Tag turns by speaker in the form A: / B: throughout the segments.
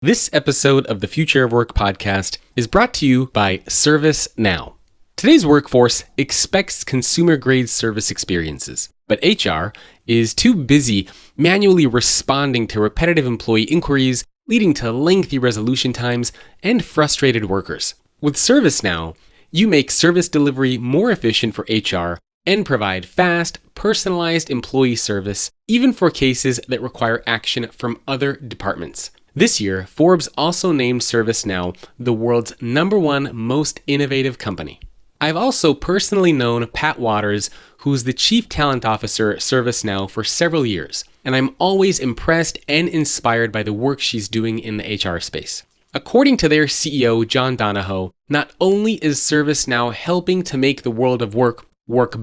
A: This episode of the Future of Work podcast is brought to you by ServiceNow. Today's workforce expects consumer-grade service experiences, but HR is too busy manually responding to repetitive employee inquiries, leading to lengthy resolution times and frustrated workers. With ServiceNow, you make service delivery more efficient for HR and provide fast, personalized employee service, even for cases that require action from other departments. This year, Forbes also named ServiceNow the world's #1 most innovative company. I've also personally known Pat Waters, who's the Chief Talent Officer at ServiceNow for several years, and I'm always impressed and inspired by the work she's doing in the HR space. According to their CEO, John Donahoe, not only is ServiceNow helping to make the world of work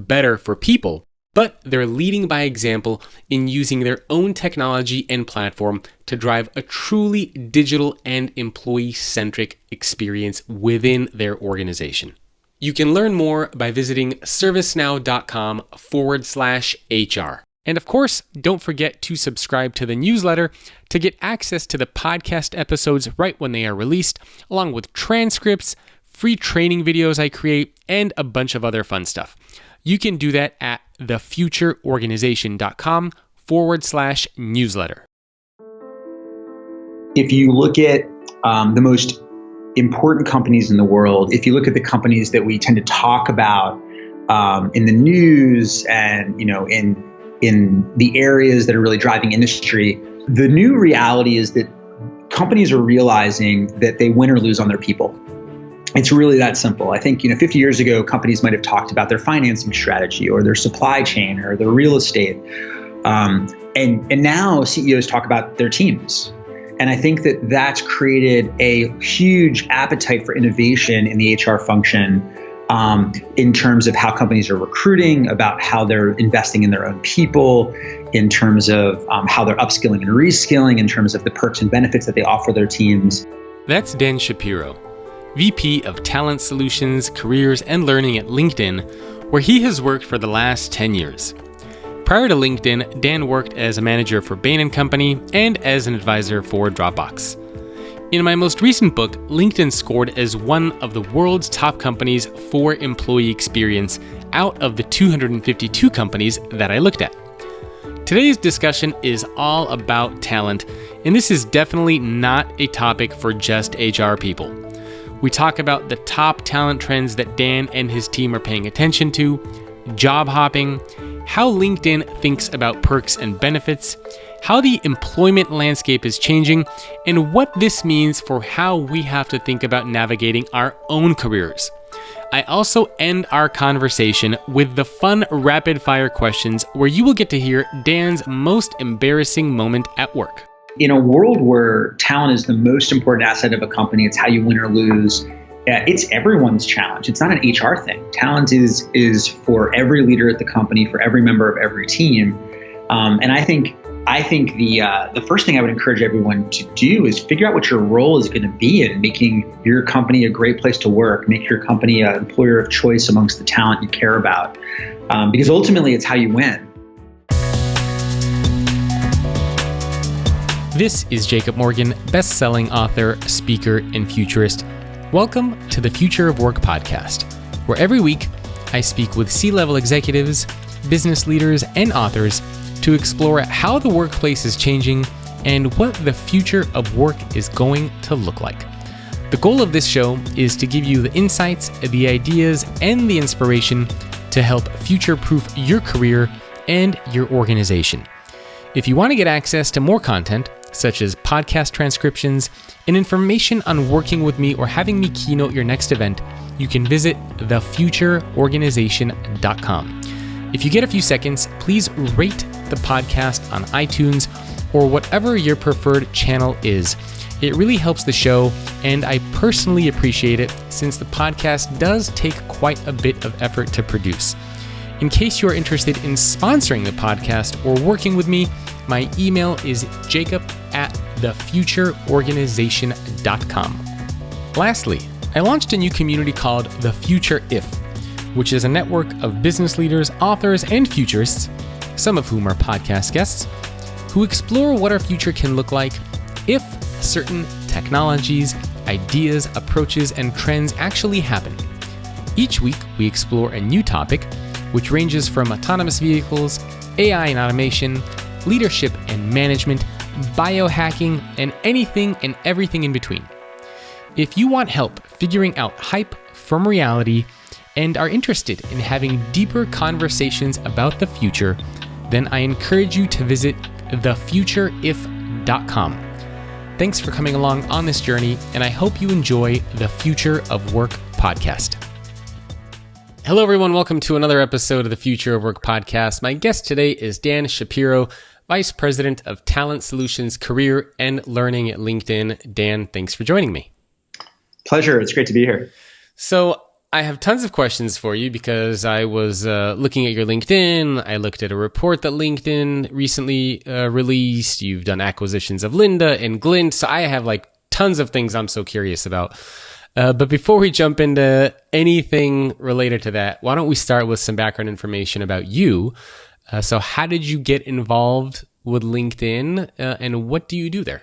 A: better for people, but they're leading by example in using their own technology and platform to drive a truly digital and employee-centric experience within their organization. You can learn more by visiting servicenow.com/HR. And of course, don't forget to subscribe to the newsletter to get access to the podcast episodes right when they are released, along with transcripts, free training videos I create, and a bunch of other fun stuff. You can do that at thefutureorganization.com/newsletter.
B: If you look at the most important companies in the world, if you look at the companies that we tend to talk about in the news and in the areas that are really driving industry, the new reality is that companies are realizing that they win or lose on their people. It's really that simple. I think 50 years ago, companies might have talked about their financing strategy or their supply chain or their real estate, and now CEOs talk about their teams. And I think that that's created a huge appetite for innovation in the HR function in terms of how companies are recruiting, about how they're investing in their own people, in terms of how they're upskilling and reskilling, in terms of the perks and benefits that they offer their teams.
A: That's Dan Shapiro, VP of Talent Solutions, Careers, and Learning at LinkedIn, where he has worked for the last 10 years. Prior to LinkedIn, Dan worked as a manager for Bain & Company and as an advisor for Dropbox. In my most recent book, LinkedIn scored as one of the world's top companies for employee experience out of the 252 companies that I looked at. Today's discussion is all about talent, and this is definitely not a topic for just HR people. We talk about the top talent trends that Dan and his team are paying attention to, job hopping, how LinkedIn thinks about perks and benefits, how the employment landscape is changing, and what this means for how we have to think about navigating our own careers. I also end our conversation with the fun rapid-fire questions where you will get to hear Dan's most embarrassing moment at work.
B: In a world where talent is the most important asset of a company, it's how you win or lose. It's everyone's challenge. It's not an HR thing. Talent is for every leader at the company, for every member of every team. And I think the first thing I would encourage everyone to do is figure out what your role is going to be in making your company a great place to work, make your company an employer of choice amongst the talent you care about, because ultimately it's how you win.
A: This is Jacob Morgan, best-selling author, speaker, and futurist. Welcome to the Future of Work podcast, where every week I speak with C-level executives, business leaders, and authors to explore how the workplace is changing and what the future of work is going to look like. The goal of this show is to give you the insights, the ideas, and the inspiration to help future-proof your career and your organization. If you want to get access to more content, such as podcast transcriptions and information on working with me or having me keynote your next event, you can visit thefutureorganization.com. If you get a few seconds, please rate the podcast on iTunes or whatever your preferred channel is. It really helps the show, and I personally appreciate it since the podcast does take quite a bit of effort to produce. In case you are interested in sponsoring the podcast or working with me, my email is jacob@thefutureorganization.com. Lastly, I launched a new community called The Future If, which is a network of business leaders, authors, and futurists, some of whom are podcast guests, who explore what our future can look like if certain technologies, ideas, approaches, and trends actually happen. Each week, we explore a new topic, which ranges from autonomous vehicles, AI and automation, leadership and management, biohacking, and anything and everything in between. If you want help figuring out hype from reality and are interested in having deeper conversations about the future, then I encourage you to visit thefutureif.com. Thanks for coming along on this journey, and I hope you enjoy the Future of Work podcast. Hello, everyone. Welcome to another episode of the Future of Work podcast. My guest today is Dan Shapiro, Vice President of Talent Solutions, Career and Learning at LinkedIn. Dan, thanks for joining me.
B: Pleasure. It's great to be here.
A: So I have tons of questions for you because I was looking at your LinkedIn. I looked at a report that LinkedIn recently released. You've done acquisitions of Lynda and Glint. So I have tons of things I'm so curious about. But before we jump into anything related to that, why don't we start with some background information about you? So how did you get involved with LinkedIn and what do you do there?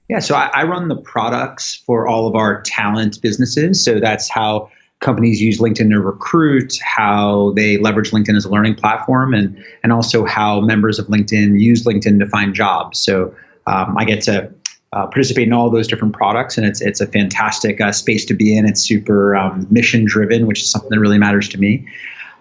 B: Yeah, so I run the products for all of our talent businesses. So that's how companies use LinkedIn to recruit, how they leverage LinkedIn as a learning platform, and also how members of LinkedIn use LinkedIn to find jobs. So I get to participate in all those different products, and it's a fantastic space to be in. It's super mission driven, which is something that really matters to me.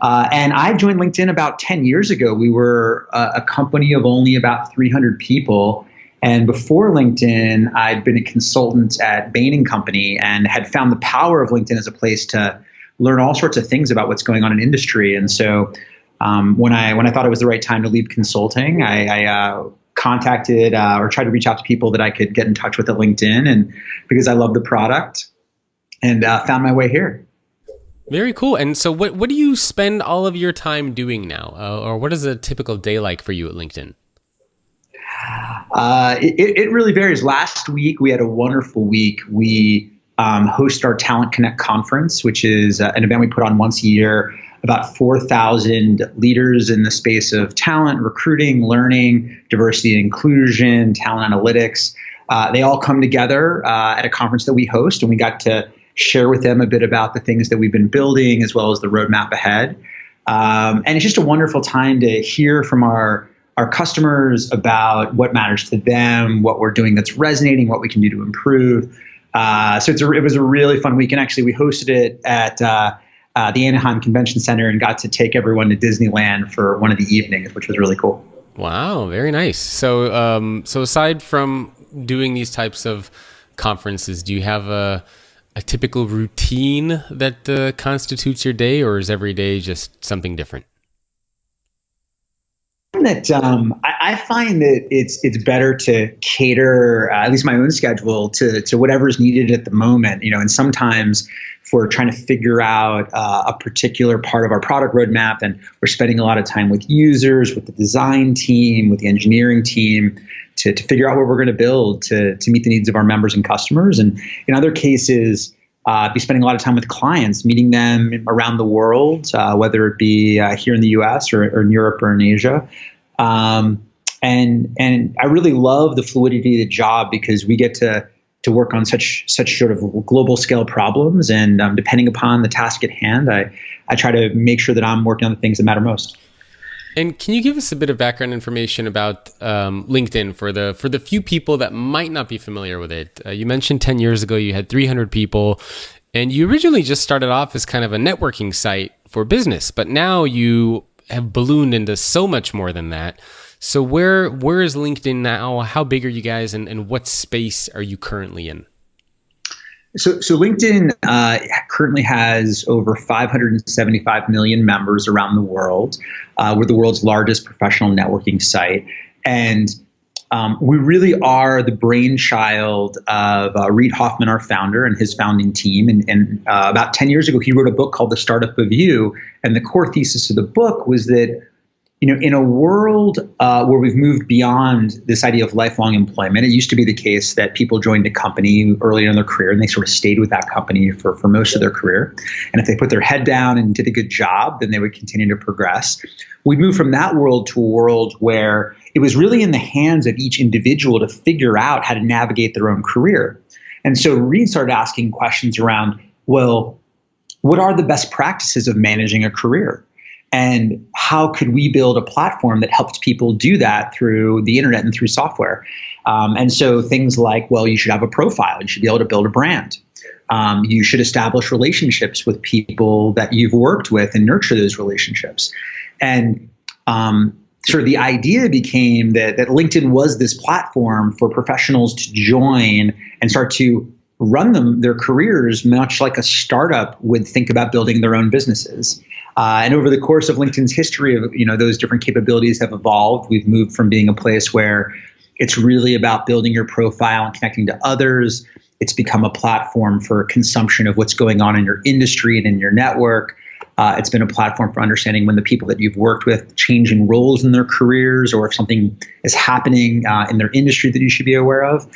B: And I joined LinkedIn about 10 years ago. We were a company of only about 300 people. And before LinkedIn, I'd been a consultant at Bain & Company and had found the power of LinkedIn as a place to learn all sorts of things about what's going on in industry. And so when I thought it was the right time to leave consulting, I contacted or tried to reach out to people that I could get in touch with at LinkedIn, and because I love the product, and found my way here.
A: Very cool. And so what do you spend all of your time doing now? Or what is a typical day like for you at LinkedIn?
B: It really varies. Last week, we had a wonderful week. We host our Talent Connect conference, which is an event we put on once a year. About 4,000 leaders in the space of talent, recruiting, learning, diversity and inclusion, talent analytics. They all come together at a conference that we host, and we got to share with them a bit about the things that we've been building as well as the roadmap ahead. And it's just a wonderful time to hear from our customers about what matters to them, what we're doing that's resonating, what we can do to improve. So it was a really fun week. And actually, we hosted it at the Anaheim Convention Center and got to take everyone to Disneyland for one of the evenings, which was really cool.
A: Wow, very nice. So so aside from doing these types of conferences, do you have a typical routine that constitutes your day, or is every day just something different?
B: That I find that it's better to cater at least my own schedule to whatever's needed at the moment, and sometimes if we're trying to figure out a particular part of our product roadmap, and we're spending a lot of time with users, with the design team, with the engineering team to figure out what we're going to build to meet the needs of our members and customers. And in other cases, be spending a lot of time with clients, meeting them around the world, whether it be here in the US or in Europe or in Asia. And I really love the fluidity of the job because we get to work on such sort of global scale problems. And depending upon the task at hand, I try to make sure that I'm working on the things that matter most.
A: And can you give us a bit of background information about LinkedIn for the few people that might not be familiar with it? You mentioned 10 years ago you had 300 people, and you originally just started off as kind of a networking site for business, but now you have ballooned into so much more than that. So where is LinkedIn now? How big are you guys, and what space are you currently in?
B: So LinkedIn currently has over 575 million members around the world. We're the world's largest professional networking site. And we really are the brainchild of Reid Hoffman, our founder, and his founding team. And about 10 years ago, he wrote a book called The Startup of You. And the core thesis of the book was that in a world where we've moved beyond this idea of lifelong employment, it used to be the case that people joined a company early in their career and they sort of stayed with that company for most of their career. And if they put their head down and did a good job, then they would continue to progress. We moved from that world to a world where it was really in the hands of each individual to figure out how to navigate their own career. And so Reed started asking questions around, well, what are the best practices of managing a career? And how could we build a platform that helps people do that through the internet and through software? And so things like, well, you should have a profile. You should be able to build a brand. You should establish relationships with people that you've worked with and nurture those relationships. And sort of the idea became that LinkedIn was this platform for professionals to join and start to run their careers much like a startup would think about building their own businesses. And over the course of LinkedIn's history of, those different capabilities have evolved. We've moved from being a place where it's really about building your profile and connecting to others. It's become a platform for consumption of what's going on in your industry and in your network. It's been a platform for understanding when the people that you've worked with changing roles in their careers, or if something is happening in their industry that you should be aware of.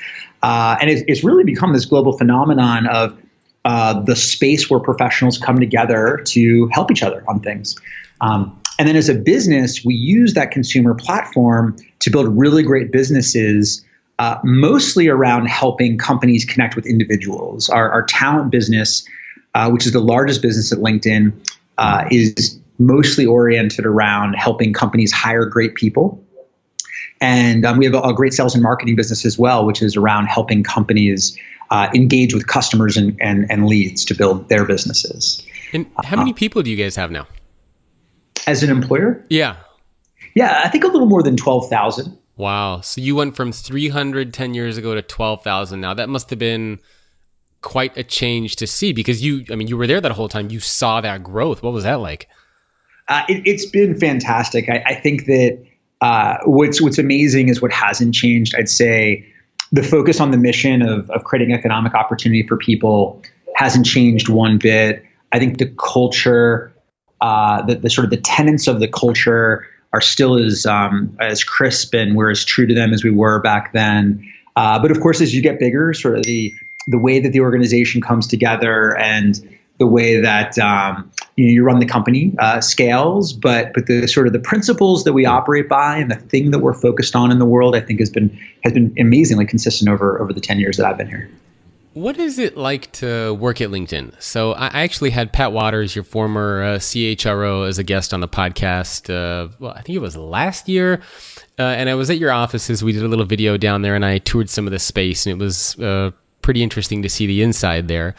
B: And it's really become this global phenomenon of the space where professionals come together to help each other on things. And then as a business, we use that consumer platform to build really great businesses, mostly around helping companies connect with individuals. Our talent business, which is the largest business at LinkedIn, is mostly oriented around helping companies hire great people. And we have a great sales and marketing business as well, which is around helping companies engage with customers and leads to build their businesses.
A: And how many people do you guys have now?
B: As an employer?
A: Yeah.
B: Yeah, I think a little more than 12,000.
A: Wow. So you went from 300 10 years ago to 12,000 now. That must have been quite a change to see, because you were there that whole time. You saw that growth. What was that like?
B: It's been fantastic. I think that what's amazing is what hasn't changed. I'd say the focus on the mission of creating economic opportunity for people hasn't changed one bit. I think the culture, the sort of the tenets of the culture are still as crisp, and we're as true to them as we were back then. But of course, as you get bigger, sort of the way that the organization comes together and the way that you run the company scales, but the sort of the principles that we operate by and the thing that we're focused on in the world, I think has been amazingly consistent over the 10 years that I've been here.
A: What is it like to work at LinkedIn? So I actually had Pat Waters, your former CHRO, as a guest on the podcast. I think it was last year. And I was at your offices. We did a little video down there and I toured some of the space, and it was pretty interesting to see the inside there.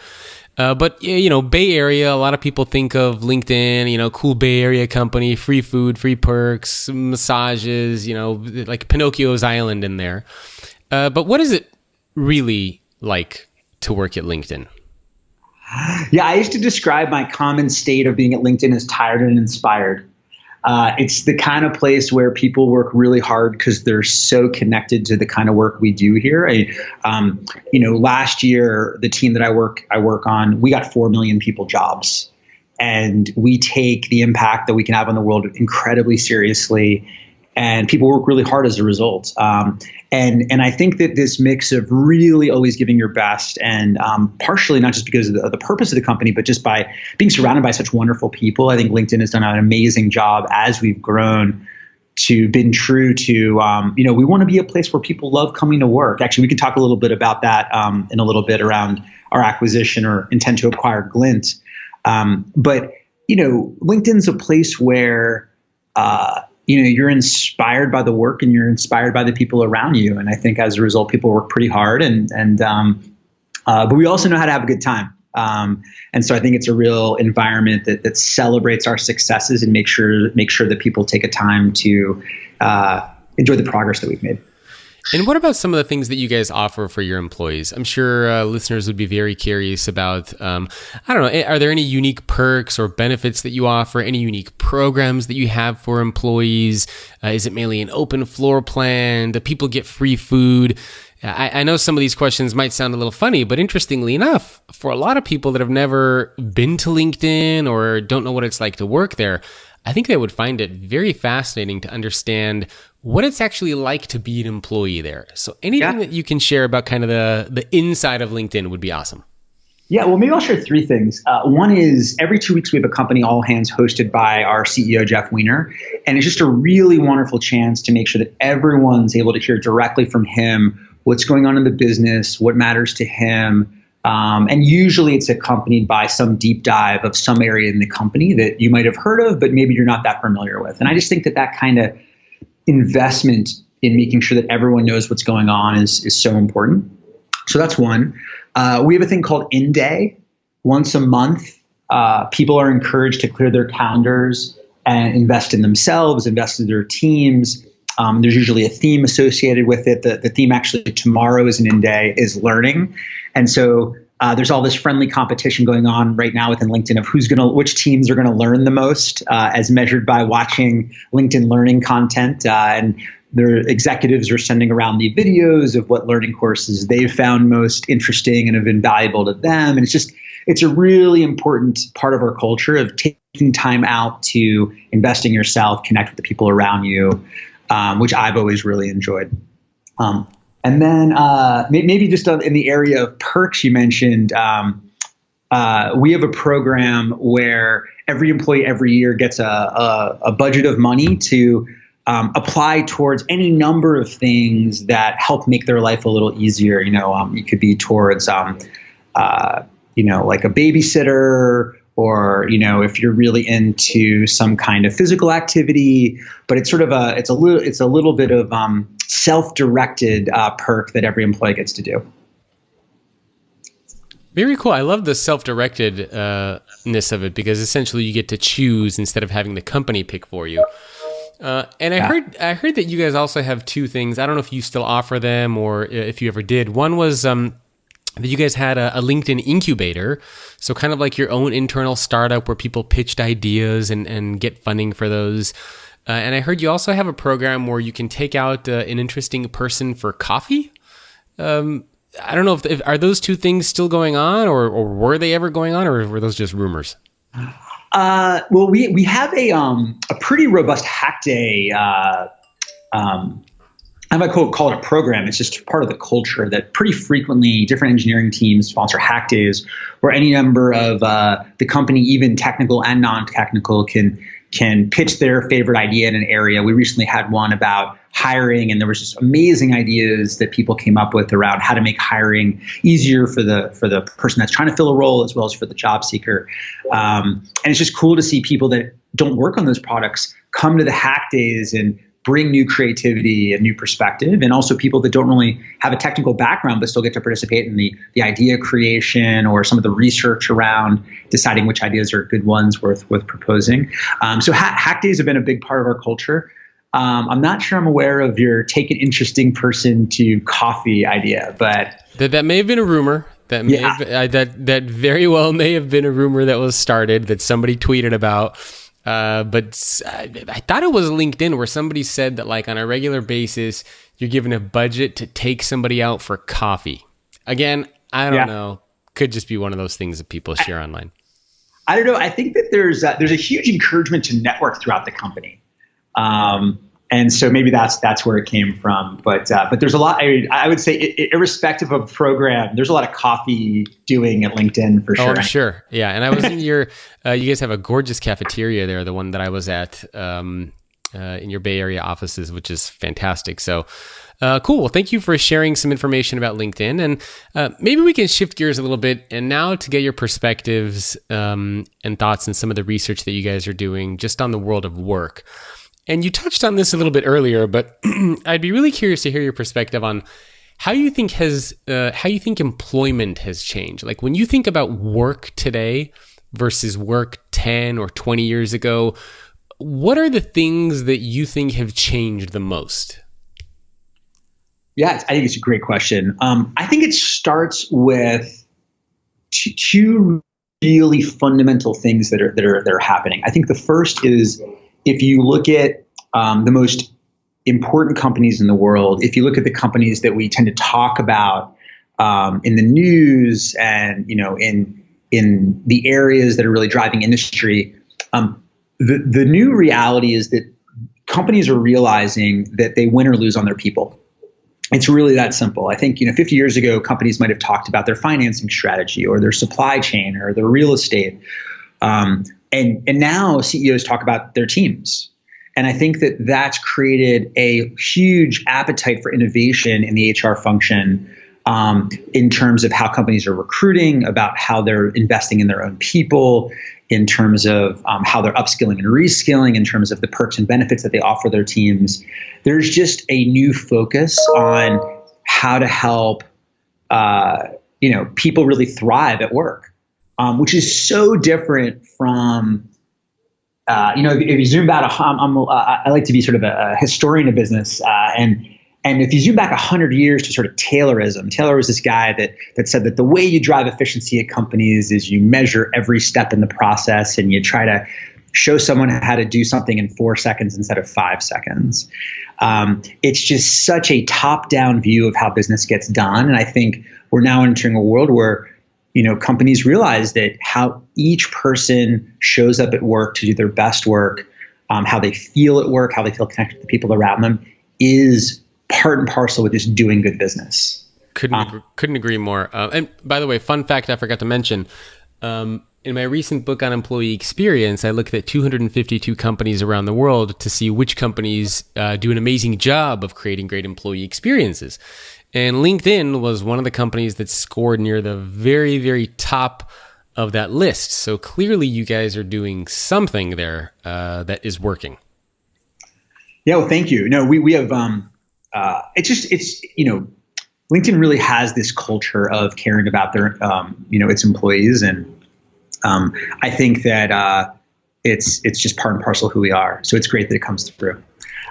A: But, Bay Area, a lot of people think of LinkedIn, cool Bay Area company, free food, free perks, massages, like Pinocchio's Island in there. But what is it really like to work at LinkedIn?
B: Yeah, I used to describe my common state of being at LinkedIn as tired and inspired. It's the kind of place where people work really hard because they're so connected to the kind of work we do here. Last year, the team that I work on, we got 4 million people jobs, and we take the impact that we can have on the world incredibly seriously. And people work really hard as a result. And I think that this mix of really always giving your best, and partially not just because of the purpose of the company, but just by being surrounded by such wonderful people. I think LinkedIn has done an amazing job as we've grown to been true to, we want to be a place where people love coming to work. Actually, we can talk a little bit about that in a little bit around our acquisition or intent to acquire Glint. But LinkedIn's a place where you're inspired by the work and you're inspired by the people around you. And I think as a result, people work pretty hard but we also know how to have a good time. And so I think it's a real environment that celebrates our successes and make sure that people take a time to enjoy the progress that we've made.
A: And what about some of the things that you guys offer for your employees? I'm sure listeners would be very curious about, are there any unique perks or benefits that you offer? Any unique programs that you have for employees? Is it mainly an open floor plan? Do people get free food? I know some of these questions might sound a little funny, but interestingly enough, for a lot of people that have never been to LinkedIn or don't know what it's like to work there, I think they would find it very fascinating to understand what it's actually like to be an employee there. So anything that you can share about kind of the inside of LinkedIn would be awesome.
B: Yeah, well, maybe I'll share three things. One is every 2 weeks we have a company all hands hosted by our CEO, Jeff Weiner. And it's just a really wonderful chance to make sure that everyone's able to hear directly from him what's going on in the business, what matters to him. And usually it's accompanied by some deep dive of some area in the company that you might have heard of, but maybe you're not that familiar with. And I just think that that kind of investment in making sure that everyone knows what's going on is so important. So that's one. We have a thing called In Day. Once a month, people are encouraged to clear their calendars and invest in themselves, invest in their teams. There's usually a theme associated with it. The theme actually tomorrow is an In Day is learning. And so there's all this friendly competition going on right now within LinkedIn of which teams are going to learn the most as measured by watching LinkedIn learning content. And their executives are sending around the videos of what learning courses they've found most interesting and have been valuable to them. And it's a really important part of our culture of taking time out to invest in yourself, connect with the people around you, which I've always really enjoyed. And then maybe just in the area of perks you mentioned, we have a program where every employee every year gets a budget of money to apply towards any number of things that help make their life a little easier. It could be towards, like a babysitter, or if you're really into some kind of physical activity. But it's sort of it's a little bit of self-directed perk that every employee gets to do.
A: Very cool. I love the self-directedness of it, because essentially you get to choose instead of having the company pick for you. And I heard that you guys also have two things. I don't know if you still offer them or if you ever did. One was that you guys had a LinkedIn incubator, so kind of like your own internal startup where people pitched ideas and get funding for those. And I heard you also have a program where you can take out an interesting person for coffee. I don't know if are those two things still going on, or were they ever going on, or were those just rumors?
B: Well, we have a pretty robust hack day. I might call it a program. It's just part of the culture that pretty frequently different engineering teams sponsor hack days, where any number of the company, even technical and non-technical, can pitch their favorite idea in an area. We recently had one about hiring, and there was just amazing ideas that people came up with around how to make hiring easier for the person that's trying to fill a role as well as for the job seeker. And it's just cool to see people that don't work on those products come to the hack days and bring new creativity and new perspective, and also people that don't really have a technical background but still get to participate in the idea creation or some of the research around deciding which ideas are good ones worth proposing. So hack days have been a big part of our culture. I'm not sure I'm aware of your take an interesting person to coffee idea, but
A: that may have been a rumor. That may have, that very well may have been a rumor that was started that somebody tweeted about. But I thought it was LinkedIn where somebody said that, like, on a regular basis, you're given a budget to take somebody out for coffee. Again, I don't know. Could just be one of those things that people share online.
B: I don't know. I think that there's a huge encouragement to network throughout the company. And so maybe that's where it came from. But there's a lot, I would say, irrespective of program, there's a lot of coffee doing at LinkedIn for sure.
A: Oh, I'm sure. Yeah. And I was in your, you guys have a gorgeous cafeteria there, the one that I was at in your Bay Area offices, which is fantastic. So cool. Well, thank you for sharing some information about LinkedIn. And maybe we can shift gears a little bit. And now to get your perspectives and thoughts on some of the research that you guys are doing just on the world of work. And you touched on this a little bit earlier, but I'd be really curious to hear your perspective on how you think employment has changed. Like, when you think about work today versus work 10 or 20 years ago, what are the things that you think have changed the most?
B: Yeah, I think it's a great question. I think it starts with two really fundamental things that are happening. I think the first is, if you look at the most important companies in the world, if you look at the companies that we tend to talk about in the news and in the areas that are really driving industry, the new reality is that companies are realizing that they win or lose on their people. It's really that simple. I think, 50 years ago, companies might have talked about their financing strategy or their supply chain or their real estate. And now CEOs talk about their teams. And I think that that's created a huge appetite for innovation in the HR function, in terms of how companies are recruiting, about how they're investing in their own people, in terms of how they're upskilling and reskilling, in terms of the perks and benefits that they offer their teams. There's just a new focus on how to help people really thrive at work, which is so different from if you zoom back. I like to be sort of a historian of business, and if you zoom back 100 years to sort of Taylorism, Taylor was this guy that said that the way you drive efficiency at companies is you measure every step in the process and you try to show someone how to do something in 4 seconds instead of 5 seconds. It's just such a top-down view of how business gets done. And I think we're now entering a world where companies realize that how each person shows up at work to do their best work, how they feel at work, how they feel connected to the people around them is part and parcel with just doing good business.
A: Couldn't agree more. And by the way, fun fact I forgot to mention, in my recent book on employee experience, I looked at 252 companies around the world to see which companies do an amazing job of creating great employee experiences. And LinkedIn was one of the companies that scored near the very, very top of that list. So clearly you guys are doing something there that is working.
B: Yeah, well, thank you. No, we have, LinkedIn really has this culture of caring about their, its employees. And I think that it's just part and parcel of who we are. So it's great that it comes through.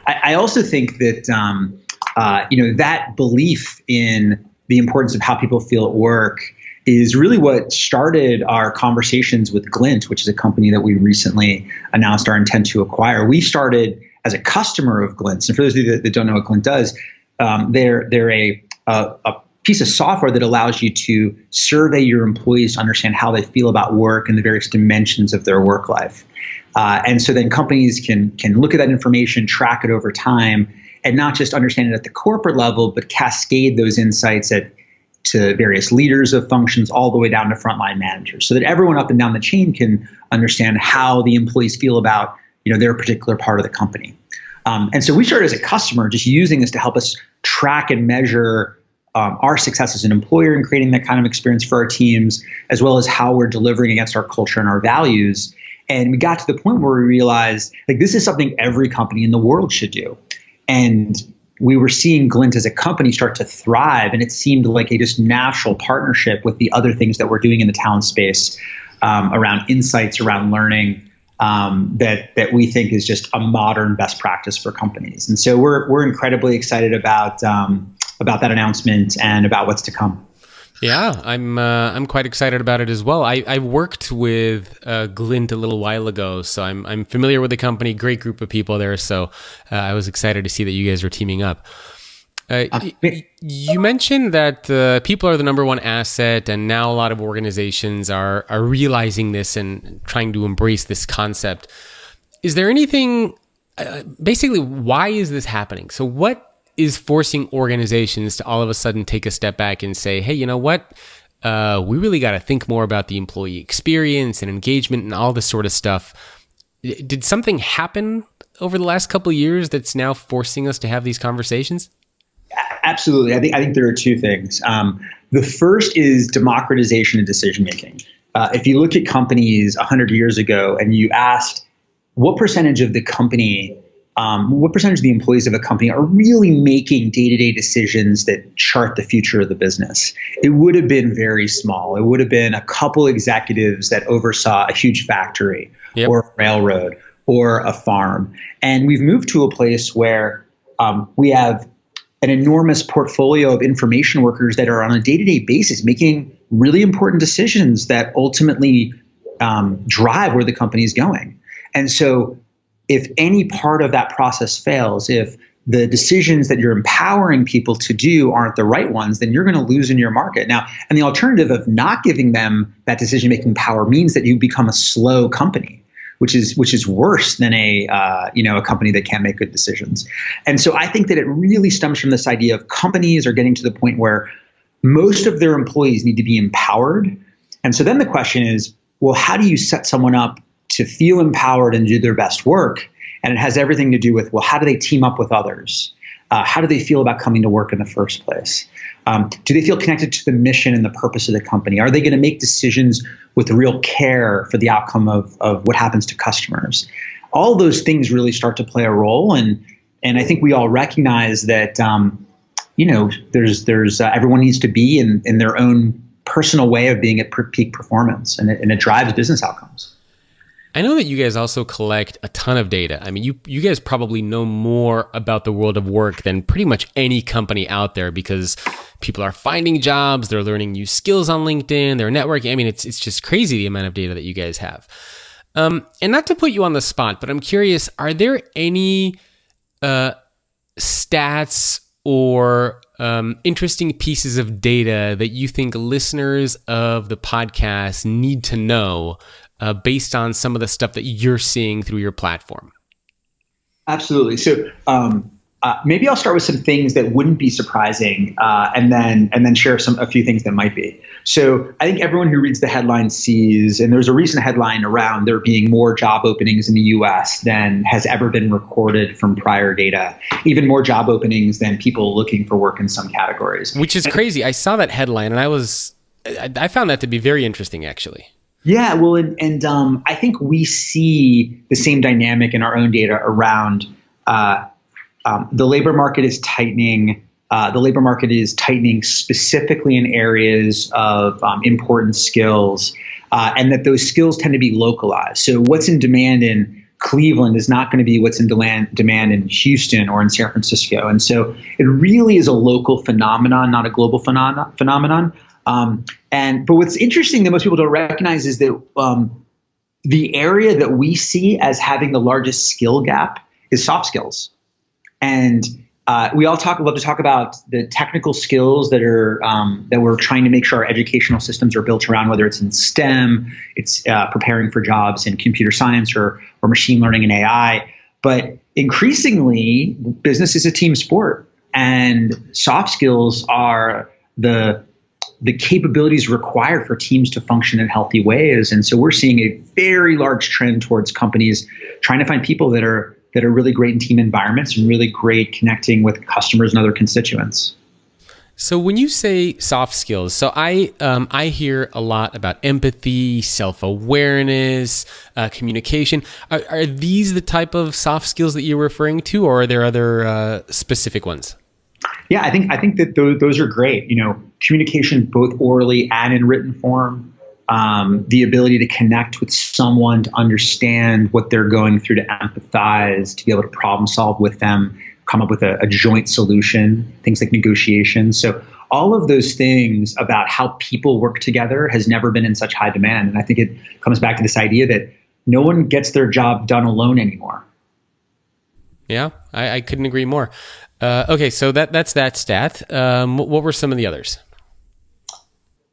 B: I also think that, that belief in the importance of how people feel at work is really what started our conversations with Glint, which is a company that we recently announced our intent to acquire. We started as a customer of Glint. And for those of you that don't know what Glint does, they're a piece of software that allows you to survey your employees to understand how they feel about work and the various dimensions of their work life. And so then companies can look at that information, track it over time, and not just understand it at the corporate level, but cascade those insights to various leaders of functions all the way down to frontline managers, so that everyone up and down the chain can understand how the employees feel about their particular part of the company. And so we started as a customer just using this to help us track and measure our success as an employer in creating that kind of experience for our teams, as well as how we're delivering against our culture and our values. And we got to the point where we realized this is something every company in the world should do. And we were seeing Glint as a company start to thrive, and it seemed like a just natural partnership with the other things that we're doing in the talent space, around insights, around learning, that we think is just a modern best practice for companies. And so we're incredibly excited about that announcement and about what's to come.
A: Yeah, I'm quite excited about it as well. I worked with Glint a little while ago, so I'm familiar with the company. Great group of people there, so I was excited to see that you guys are teaming up. You mentioned that people are the number one asset, and now a lot of organizations are realizing this and trying to embrace this concept. Is there anything, basically, why is this happening? So what is forcing organizations to all of a sudden take a step back and say, hey, you know what? We really got to think more about the employee experience and engagement and all this sort of stuff. Did something happen over the last couple of years that's now forcing us to have these conversations?
B: Absolutely. I think there are two things. The first is democratization of decision making. If you look at companies 100 years ago and you asked what percentage of the company, what percentage of the employees of a company are really making day-to-day decisions that chart the future of the business, it would have been very small. It would have been a couple executives that oversaw a huge factory, yep, or a railroad or a farm. And we've moved to a place where we have an enormous portfolio of information workers that are on a day-to-day basis making really important decisions that ultimately drive where the company is going. And so if any part of that process fails, if the decisions that you're empowering people to do aren't the right ones, then you're going to lose in your market. Now, and the alternative of not giving them that decision-making power means that you become a slow company, which is worse than a company that can't make good decisions. And so I think that it really stems from this idea of companies are getting to the point where most of their employees need to be empowered. And so then the question is, well, how do you set someone up to feel empowered and do their best work? And it has everything to do with, well, how do they team up with others? How do they feel about coming to work in the first place? Do they feel connected to the mission and the purpose of the company? Are they going to make decisions with real care for the outcome of what happens to customers? All those things really start to play a role. And I think we all recognize that, there's everyone needs to be in their own personal way of being at peak performance, and it drives business outcomes.
A: I know that you guys also collect a ton of data. I mean, you guys probably know more about the world of work than pretty much any company out there, because people are finding jobs, they're learning new skills on LinkedIn, they're networking. I mean, it's just crazy the amount of data that you guys have. And not to put you on the spot, but I'm curious, are there any stats or interesting pieces of data that you think listeners of the podcast need to know based on some of the stuff that you're seeing through your platform?
B: Absolutely. So maybe I'll start with some things that wouldn't be surprising, and then share a few things that might be. So I think everyone who reads the headline sees, and there's a recent headline around there being more job openings in the U.S. than has ever been recorded from prior data, even more job openings than people looking for work in some categories.
A: Which is crazy. I saw that headline and I found that to be very interesting, actually.
B: Yeah, well, and I think we see the same dynamic in our own data around the labor market is tightening. The labor market is tightening specifically in areas of important skills, and that those skills tend to be localized. So what's in demand in Cleveland is not going to be what's in demand in Houston or in San Francisco. And so it really is a local phenomenon, not a global phenomenon. But what's interesting that most people don't recognize is that the area that we see as having the largest skill gap is soft skills. And we all love to talk about the technical skills that we're trying to make sure our educational systems are built around, whether it's in STEM, it's preparing for jobs in computer science or machine learning and AI. But increasingly, business is a team sport, and soft skills are the capabilities required for teams to function in healthy ways. And so we're seeing a very large trend towards companies trying to find people that are really great in team environments and really great connecting with customers and other constituents.
A: So when you say soft skills, so I hear a lot about empathy, self-awareness, communication. Are these the type of soft skills that you're referring to, or are there other specific ones?
B: Yeah, I think that those are great. Communication both orally and in written form, the ability to connect with someone, to understand what they're going through, to empathize, to be able to problem solve with them, come up with a joint solution, things like negotiation. So all of those things about how people work together has never been in such high demand. And I think it comes back to this idea that no one gets their job done alone anymore.
A: Yeah, I couldn't agree more. Okay, so that's that stat. What were some of the others?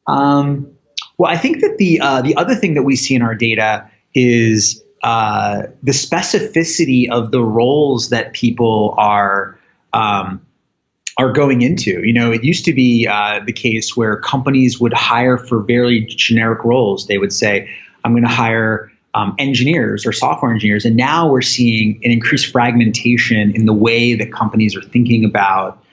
B: Well, I think that the other thing that we see in our data is the specificity of the roles that people are going into. It used to be the case where companies would hire for very generic roles. They would say, "I'm going to hire engineers or software engineers," and now we're seeing an increased fragmentation in the way that companies are thinking about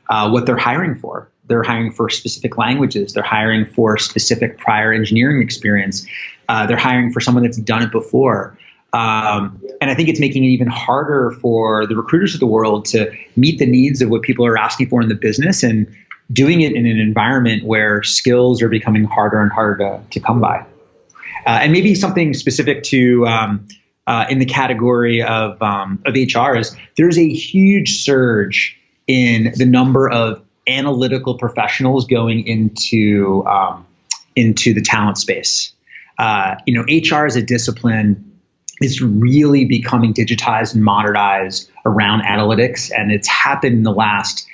B: what they're hiring for. They're hiring for specific languages. They're hiring for specific prior engineering experience. They're hiring for someone that's done it before. And I think it's making it even harder for the recruiters of the world to meet the needs of what people are asking for in the business, and doing it in an environment where skills are becoming harder and harder to come by. And maybe something specific to in the category of HR is there's a huge surge in the number of analytical professionals going into the talent space. HR as a discipline is really becoming digitized and modernized around analytics, and it's happened in the last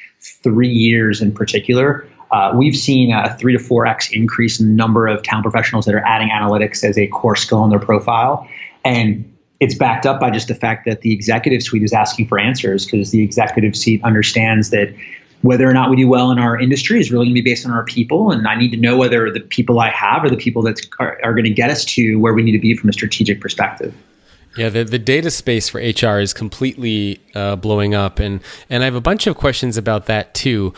B: 3 years in particular. We've seen a 3 to 4x increase in the number of talent professionals that are adding analytics as a core skill in their profile. And it's backed up by just the fact that the executive suite is asking for answers, because the executive suite understands that whether or not we do well in our industry is really going to be based on our people. And I need to know whether the people I have are the people that are going to get us to where we need to be from a strategic perspective.
A: Yeah, the data space for HR is completely blowing up. And I have a bunch of questions about that too.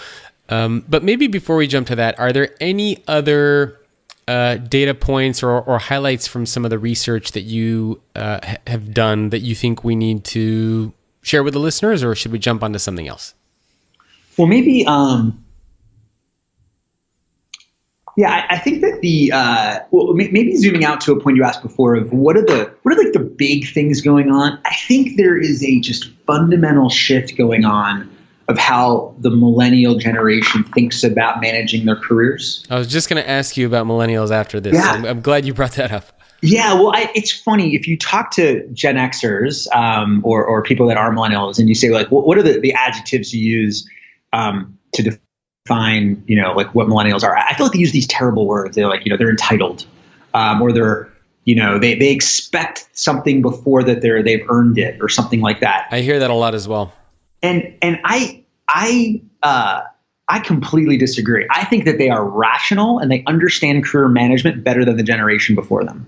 A: But maybe before we jump to that, are there any other data points or highlights from some of the research that you have done that you think we need to share with the listeners, or should we jump onto something else?
B: Well, maybe, I think that maybe zooming out to a point you asked before of what are like the big things going on. I think there is a just fundamental shift going on of how the millennial generation thinks about managing their careers.
A: I was just going to ask you about millennials after this.
B: Yeah.
A: I'm glad you brought that up.
B: Yeah, well, it's funny if you talk to Gen Xers or people that are millennials, and you say like, what are the adjectives you use to define, like what millennials are? I feel like they use these terrible words. They're like, they're entitled, or they're, they expect something before that they've earned it or something like that.
A: I hear that a lot as well.
B: And I completely disagree. I think that they are rational and they understand career management better than the generation before them.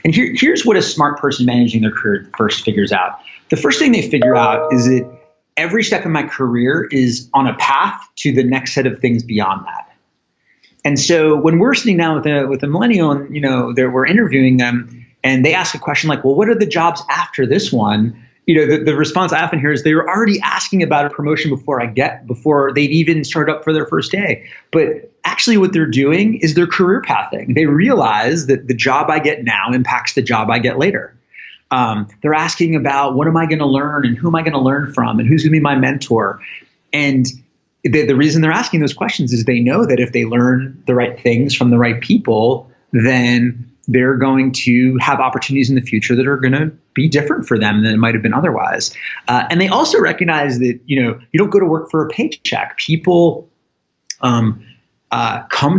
B: And here's what a smart person managing their career first figures out. The first thing they figure out is that every step in my career is on a path to the next set of things beyond that. And so when we're sitting down with a millennial and, we're interviewing them and they ask a question like, well, what are the jobs after this one? The response I often hear is they were already asking about a promotion before they've even started up for their first day. But actually what they're doing is they're career pathing. They realize that the job I get now impacts the job I get later. They're asking about what am I going to learn and who am I going to learn from and who's going to be my mentor. And the reason they're asking those questions is they know that if they learn the right things from the right people, then they're going to have opportunities in the future that are going to be different for them than it might have been otherwise. And they also recognize that, you don't go to work for a paycheck. People come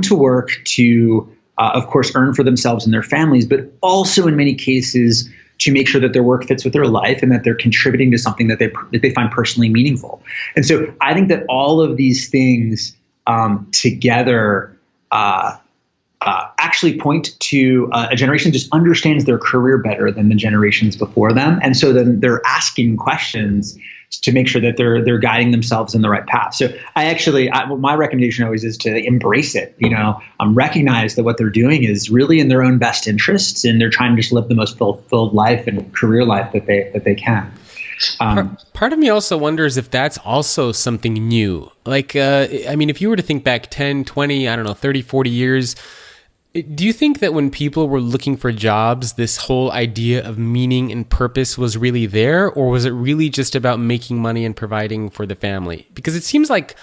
B: to work to, of course, earn for themselves and their families, but also in many cases to make sure that their work fits with their life and that they're contributing to something that they find personally meaningful. And so I think that all of these things together actually point to a generation that just understands their career better than the generations before them. And so then they're asking questions to make sure that they're guiding themselves in the right path. So my recommendation always is to embrace it, recognize that what they're doing is really in their own best interests, and they're trying to just live the most fulfilled life and career life that they can.
A: Part of me also wonders if that's also something new. Like, if you were to think back 10, 20, 30, 40 years, do you think that when people were looking for jobs, this whole idea of meaning and purpose was really there, or was it really just about making money and providing for the family? Because it seems like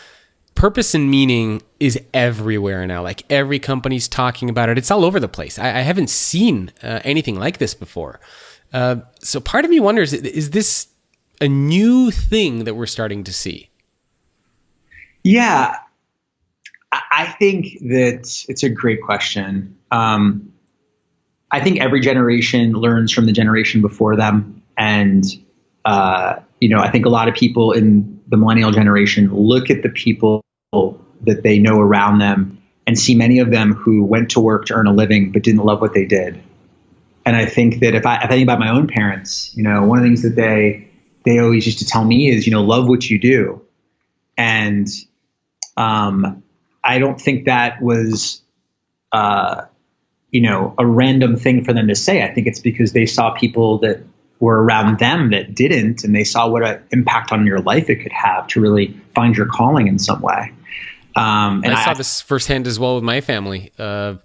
A: purpose and meaning is everywhere now. Like every company's talking about it. It's all over the place. I haven't seen anything like this before. So part of me wonders, is this a new thing that we're starting to see?
B: Yeah. I think that it's a great question. I think every generation learns from the generation before them. And, I think a lot of people in the millennial generation look at the people that they know around them and see many of them who went to work to earn a living but didn't love what they did. And I think that if I think about my own parents, one of the things that they always used to tell me is, love what you do. And I don't think that was, a random thing for them to say. I think it's because they saw people that were around them that didn't, and they saw what an impact on your life it could have to really find your calling in some way. And
A: I saw this firsthand as well with my family. My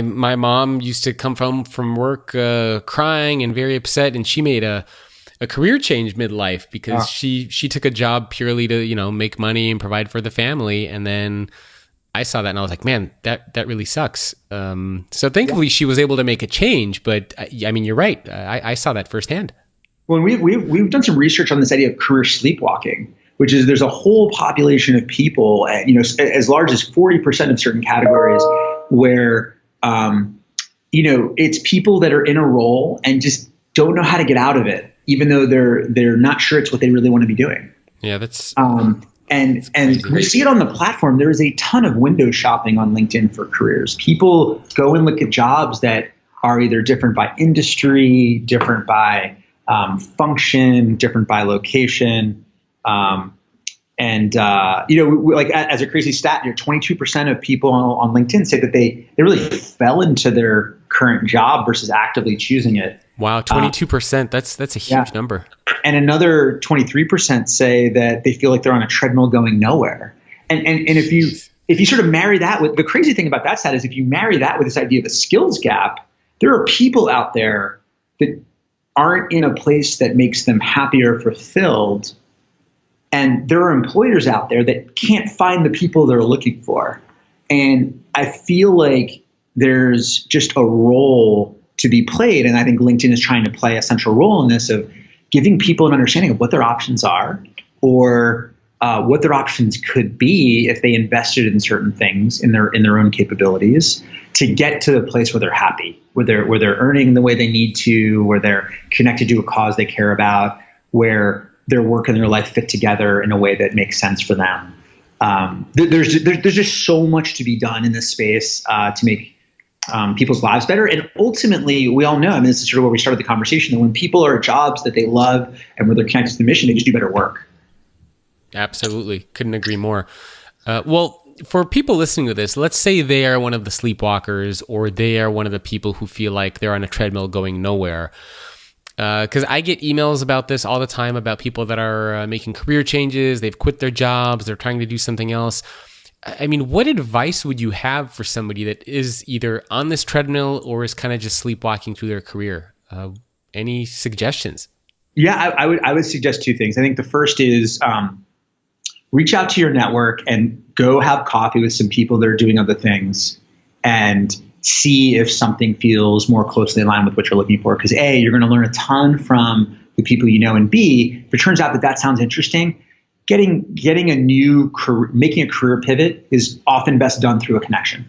A: mom used to come from work crying and very upset, and she made a career change midlife because she took a job purely to, make money and provide for the family. And then I saw that and I was like, man, that really sucks. So thankfully she was able to make a change, but you're right. I saw that firsthand.
B: Well, we've done some research on this idea of career sleepwalking, which is there's a whole population of people, as large as 40% of certain categories where, it's people that are in a role and just don't know how to get out of it, even though they're not sure it's what they really want to be doing.
A: Yeah, that's
B: and we see it on the platform. There is a ton of window shopping on LinkedIn for careers. People go and look at jobs that are either different by industry, different by function, different by location. Like as a crazy stat, 22% of people on LinkedIn say that they really fell into their current job versus actively choosing it.
A: Wow, 22%. That's a huge number.
B: And another 23% say that they feel like they're on a treadmill going nowhere. And if you sort of marry that with, the crazy thing about that stat is if you marry that with this idea of a skills gap, there are people out there that aren't in a place that makes them happy or fulfilled. And there are employers out there that can't find the people they're looking for. And I feel like there's just a role to be played. And I think LinkedIn is trying to play a central role in this of giving people an understanding of what their options are or what their options could be if they invested in certain things in their own capabilities to get to the place where they're happy, where they're earning the way they need to, where they're connected to a cause they care about, where their work and their life fit together in a way that makes sense for them. There's just so much to be done in this space to make people's lives better. And ultimately, we all know, I mean, this is sort of where we started the conversation, that when people are at jobs that they love and where they're connected to the mission, they just do better work.
A: Absolutely. Couldn't agree more. Well, for people listening to this, let's say they are one of the sleepwalkers or they are one of the people who feel like they're on a treadmill going nowhere. Because I get emails about this all the time about people that are making career changes. They've quit their jobs. They're trying to do something else. I mean, what advice would you have for somebody that is either on this treadmill or is kind of just sleepwalking through their career? Any suggestions?
B: Yeah, I would suggest two things. I think the first is reach out to your network and go have coffee with some people that are doing other things and see if something feels more closely in line with what you're looking for. Because A, you're going to learn a ton from the people you know, and B, if it turns out that sounds interesting, getting a new career, making a career pivot is often best done through a connection.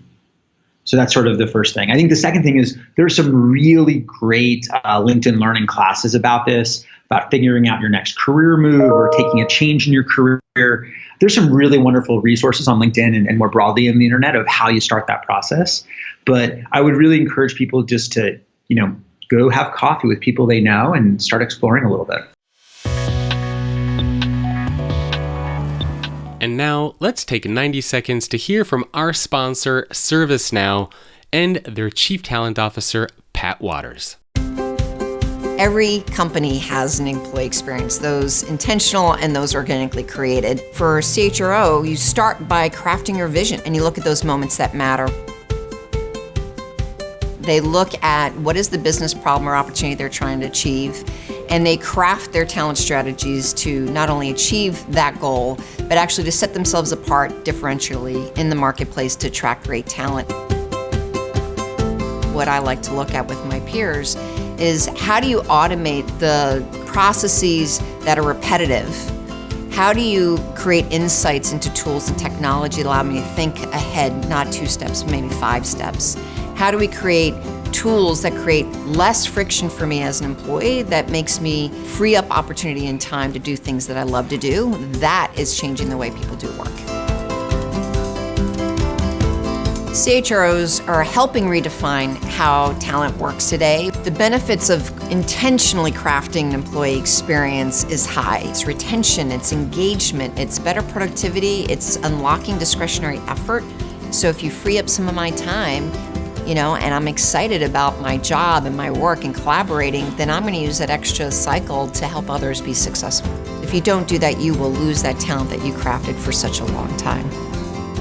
B: So that's sort of the first thing. I think the second thing is there's some really great LinkedIn learning classes about this, about figuring out your next career move or taking a change in your career. There's some really wonderful resources on LinkedIn and more broadly in the internet of how you start that process. But I would really encourage people just to, go have coffee with people they know and start exploring a little bit.
A: And now let's take 90 seconds to hear from our sponsor, ServiceNow, and their Chief Talent Officer, Pat Waters.
C: Every company has an employee experience, those intentional and those organically created. For CHRO, you start by crafting your vision and you look at those moments that matter. They look at what is the business problem or opportunity they're trying to achieve, and they craft their talent strategies to not only achieve that goal, but actually to set themselves apart differentially in the marketplace to attract great talent. What I like to look at with my peers is how do you automate the processes that are repetitive? How do you create insights into tools and technology that allow me to think ahead, not 2 steps, maybe 5 steps? How do we create tools that create less friction for me as an employee that makes me free up opportunity and time to do things that I love to do? That is changing the way people do work. CHROs are helping redefine how talent works today. The benefits of intentionally crafting an employee experience is high. It's retention, it's engagement, it's better productivity, it's unlocking discretionary effort. So if you free up some of my time, and I'm excited about my job and my work and collaborating, then I'm going to use that extra cycle to help others be successful. If you don't do that, you will lose that talent that you crafted for such a long time.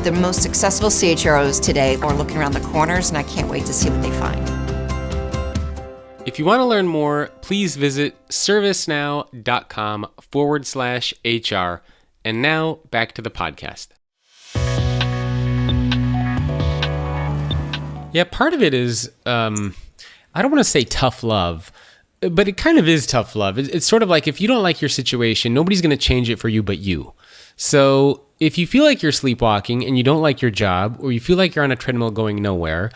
C: The most successful CHROs today are looking around the corners, and I can't wait to see what they find.
A: If you want to learn more, please visit servicenow.com/HR. And now back to the podcast. Yeah, part of it is, I don't want to say tough love, but it kind of is tough love. It's sort of like if you don't like your situation, nobody's going to change it for you but you. So if you feel like you're sleepwalking and you don't like your job, or you feel like you're on a treadmill going nowhere,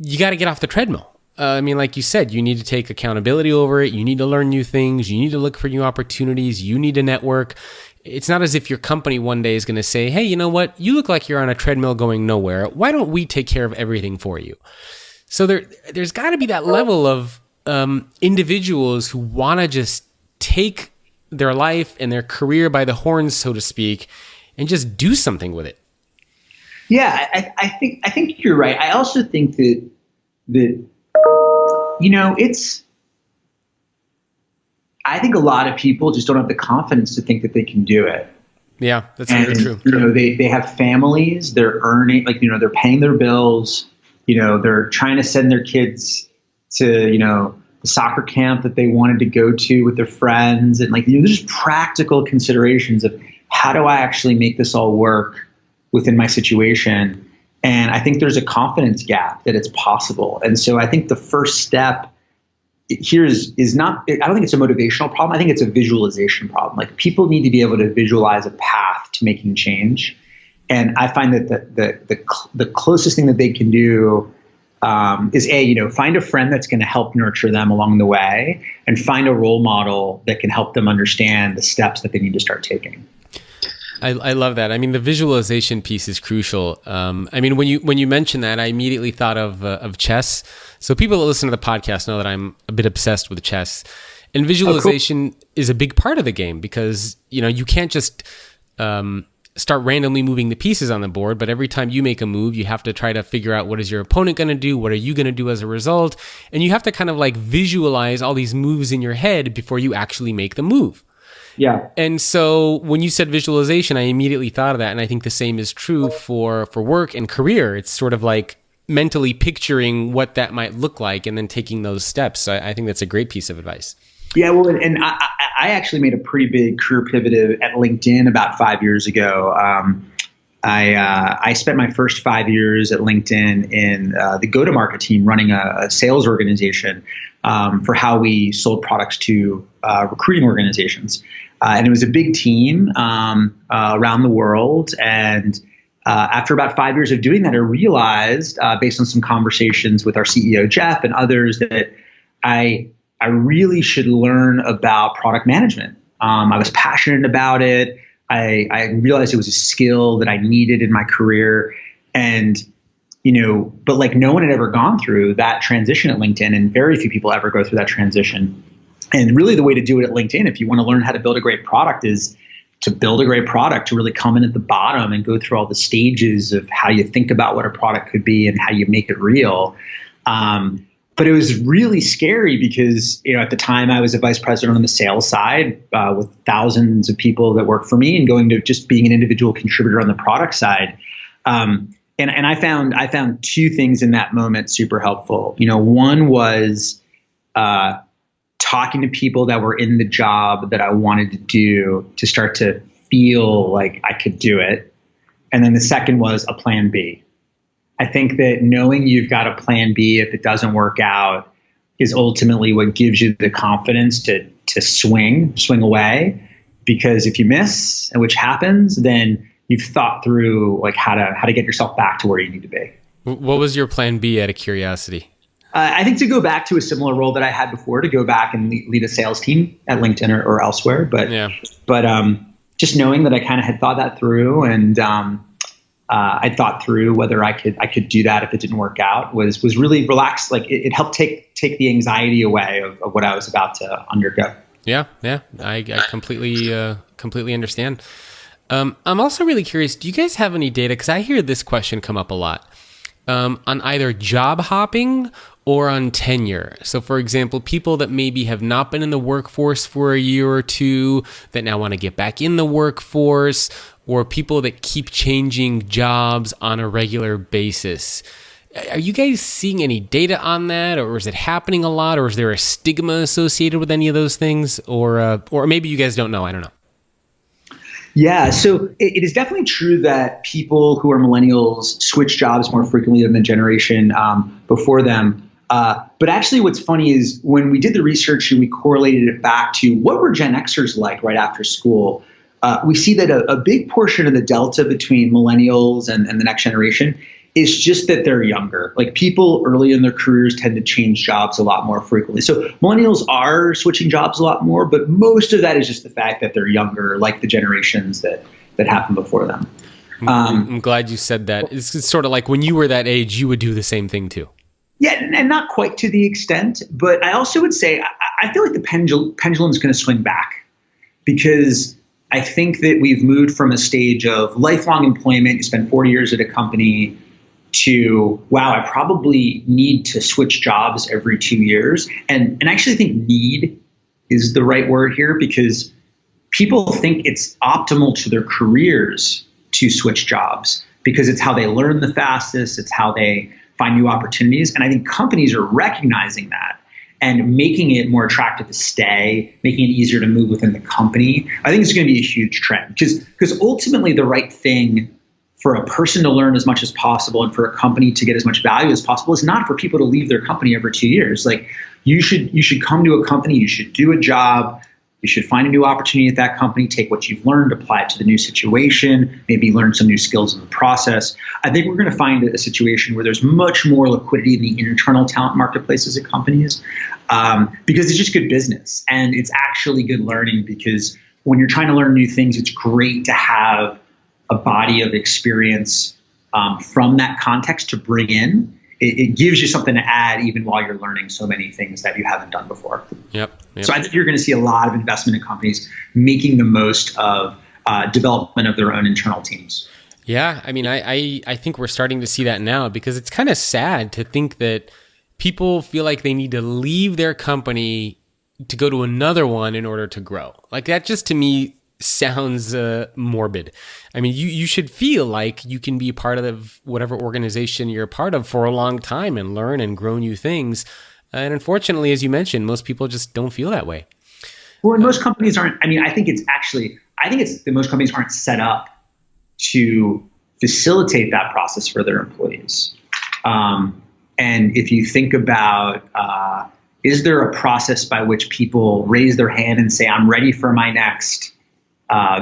A: you got to get off the treadmill. I mean, like you said, you need to take accountability over it. You need to learn new things. You need to look for new opportunities. You need to network. It's not as if your company one day is going to say, hey, you know what? You look like you're on a treadmill going nowhere. Why don't we take care of everything for you? So there's got to be that level of individuals who want to just take their life and their career by the horns, so to speak, and just do something with it.
B: Yeah, I think you're right. I also think that I think a lot of people just don't have the confidence to think that they can do it.
A: Yeah, that's very true.
B: They have families, they're earning, they're paying their bills, they're trying to send their kids to, the soccer camp that they wanted to go to with their friends. And there's just practical considerations of how do I actually make this all work within my situation? And I think there's a confidence gap that it's possible. And so I think the first step here is not, I don't think it's a motivational problem. I think it's a visualization problem. People need to be able to visualize a path to making change. And I find that the closest thing that they can do is find a friend that's going to help nurture them along the way, and find a role model that can help them understand the steps that they need to start taking.
A: I love that. I mean, the visualization piece is crucial. I mean, when you mentioned that, I immediately thought of chess. So people that listen to the podcast know that I'm a bit obsessed with chess, and visualization is a big part of the game, because you can't just start randomly moving the pieces on the board, but every time you make a move, you have to try to figure out what is your opponent going to do, what are you going to do as a result, and you have to kind of visualize all these moves in your head before you actually make the move.
B: Yeah.
A: And so when you said visualization, I immediately thought of that. And I think the same is true for work and career. It's sort of mentally picturing what that might look like and then taking those steps. So I think that's a great piece of advice.
B: Yeah, well, and I actually made a pretty big career pivot at LinkedIn about 5 years ago. I spent my first 5 years at LinkedIn in the go-to-market team, running a sales organization for how we sold products to recruiting organizations. And it was a big team around the world. And after about 5 years of doing that, I realized, based on some conversations with our CEO, Jeff, and others, that I really should learn about product management. I was passionate about it. I realized it was a skill that I needed in my career. And, but no one had ever gone through that transition at LinkedIn, and very few people ever go through that transition. And really the way to do it at LinkedIn, if you want to learn how to build a great product, is to build a great product, to really come in at the bottom and go through all the stages of how you think about what a product could be and how you make it real. But it was really scary because, at the time I was a vice president on the sales side with thousands of people that work for me, and going to just being an individual contributor on the product side. And I found two things in that moment super helpful. One was talking to people that were in the job that I wanted to do to start to feel like I could do it. And then the second was a plan B. I think that knowing you've got a plan B if it doesn't work out is ultimately what gives you the confidence to swing away. Because if you miss, and which happens, then you've thought through how to get yourself back to where you need to be.
A: What was your plan B, out of curiosity?
B: I think to go back to a similar role that I had before, to go back and lead a sales team at LinkedIn or elsewhere. But just knowing that I kind of had thought that through, and I thought through whether I could do that if it didn't work out, was really relaxed. It helped take the anxiety away of what I was about to undergo. Yeah.
A: I completely understand. I'm also really curious, do you guys have any data? Because I hear this question come up a lot on either job hopping or on tenure. So for example, people that maybe have not been in the workforce for a year or two that now want to get back in the workforce, or people that keep changing jobs on a regular basis. Are you guys seeing any data on that, or is it happening a lot, or is there a stigma associated with any of those things, or maybe you guys don't know? I don't know.
B: Yeah, so it is definitely true that people who are millennials switch jobs more frequently than the generation before them. But actually what's funny is when we did the research and we correlated it back to what were Gen Xers like right after school, we see that a big portion of the delta between millennials and the next generation It's just that they're younger. Like people early in their careers tend to change jobs a lot more frequently. So millennials are switching jobs a lot more, but most of that is just the fact that they're younger, like the generations that happened before them.
A: I'm glad you said that. It's sort of like when you were that age, you would do the same thing too.
B: Yeah, and not quite to the extent, but I also would say I feel like the pendulum is going to swing back, because I think that we've moved from a stage of lifelong employment, you spend 40 years at a company, to, wow, I probably need to switch jobs every 2 years. And I actually think need is the right word here, because people think it's optimal to their careers to switch jobs because it's how they learn the fastest, it's how they find new opportunities. And I think companies are recognizing that and making it more attractive to stay, making it easier to move within the company. I think it's going to be a huge trend, because ultimately the right thing for a person to learn as much as possible and for a company to get as much value as possible is not for people to leave their company every 2 years. Like you should come to a company, you should do a job, you should find a new opportunity at that company, take what you've learned, apply it to the new situation, maybe learn some new skills in the process. I think we're going to find a situation where there's much more liquidity in the internal talent marketplaces at companies, because it's just good business and it's actually good learning, because when you're trying to learn new things, it's great to have a body of experience from that context to bring in. It gives you something to add even while you're learning so many things that you haven't done before.
A: Yep.
B: So I think you're going to see a lot of investment in companies making the most of development of their own internal teams.
A: Yeah. I mean, I think we're starting to see that now, because it's kind of sad to think that people feel like they need to leave their company to go to another one in order to grow. Like that just to me sounds morbid. I mean, you should feel like you can be part of whatever organization you're a part of for a long time and learn and grow new things. And unfortunately, as you mentioned, most people just don't feel that way.
B: Well, and most companies aren't. I mean, I think it's that most companies aren't set up to facilitate that process for their employees. And if you think about, is there a process by which people raise their hand and say, I'm ready for my next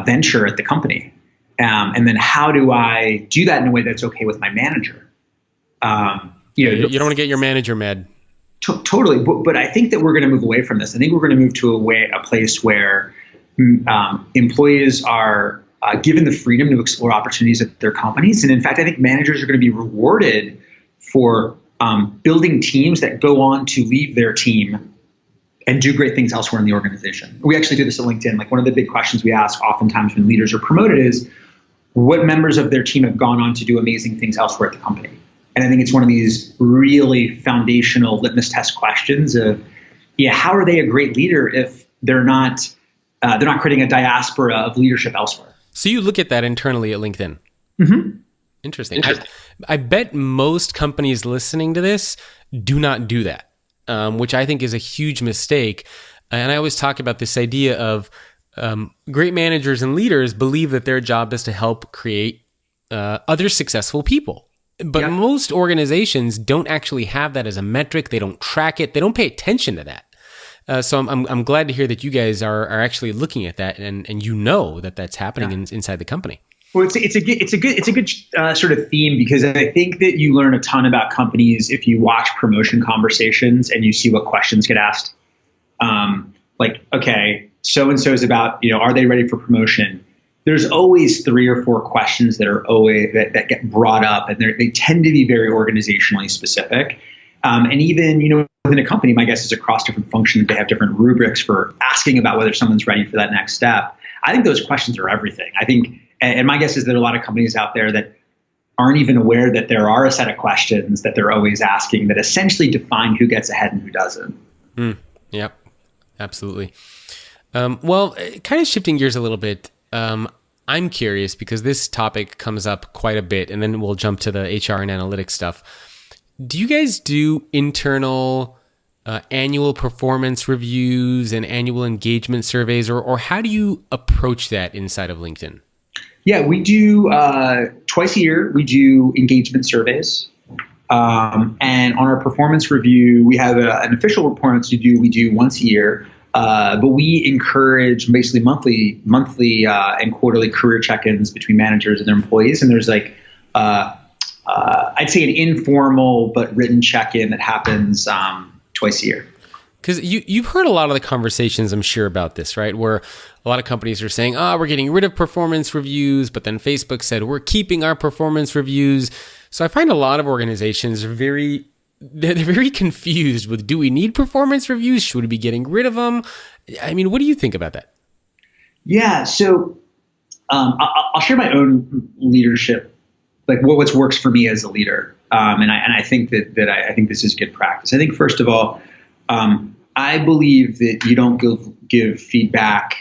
B: venture at the company? And then how do I do that in a way that's okay with my manager? You don't
A: want to get your manager mad.
B: Totally. But I think that we're going to move away from this. I think we're going to move to a place where employees are given the freedom to explore opportunities at their companies. And in fact, I think managers are going to be rewarded for building teams that go on to leave their team and do great things elsewhere in the organization. We actually do this at LinkedIn. Like one of the big questions we ask oftentimes when leaders are promoted is, what members of their team have gone on to do amazing things elsewhere at the company? And I think it's one of these really foundational litmus test questions of, how are they a great leader if they're not creating a diaspora of leadership elsewhere?
A: So you look at that internally at LinkedIn.
B: Mm-hmm.
A: Interesting. I bet most companies listening to this do not do that. Which I think is a huge mistake. And I always talk about this idea of great managers and leaders believe that their job is to help create other successful people. But most organizations don't actually have that as a metric. They don't track it. They don't pay attention to that. So I'm glad to hear that you guys are actually looking at that and that that's happening inside the company.
B: Well, it's a good sort of theme, because I think that you learn a ton about companies if you watch promotion conversations and you see what questions get asked. Like, okay, so-and-so is about, are they ready for promotion? There's always 3 or 4 questions that are always that get brought up, and they tend to be very organizationally specific. And even, within a company, my guess is across different functions, they have different rubrics for asking about whether someone's ready for that next step. I think those questions are everything. I think, and my guess is there are a lot of companies out there that aren't even aware that there are a set of questions that they're always asking that essentially define who gets ahead and who doesn't.
A: Yep, absolutely. Well, kind of shifting gears a little bit, I'm curious because this topic comes up quite a bit, and then we'll jump to the HR and analytics stuff. Do you guys do internal annual performance reviews and annual engagement surveys, or how do you approach that inside of LinkedIn?
B: Yeah, we do twice a year. We do engagement surveys, and on our performance review, we have an official performance we do once a year. But we encourage basically monthly and quarterly career check-ins between managers and their employees, and there's like I'd say an informal but written check-in that happens twice a year.
A: Because you've heard a lot of the conversations, I'm sure, about this, right? Where a lot of companies are saying, we're getting rid of performance reviews, but then Facebook said, we're keeping our performance reviews. So I find a lot of organizations are they're very confused with, do we need performance reviews? Should we be getting rid of them? I mean, what do you think about that?
B: Yeah, so I'll share my own leadership, like what works for me as a leader, and I think that I think this is good practice. I think first of all, I believe that you don't give feedback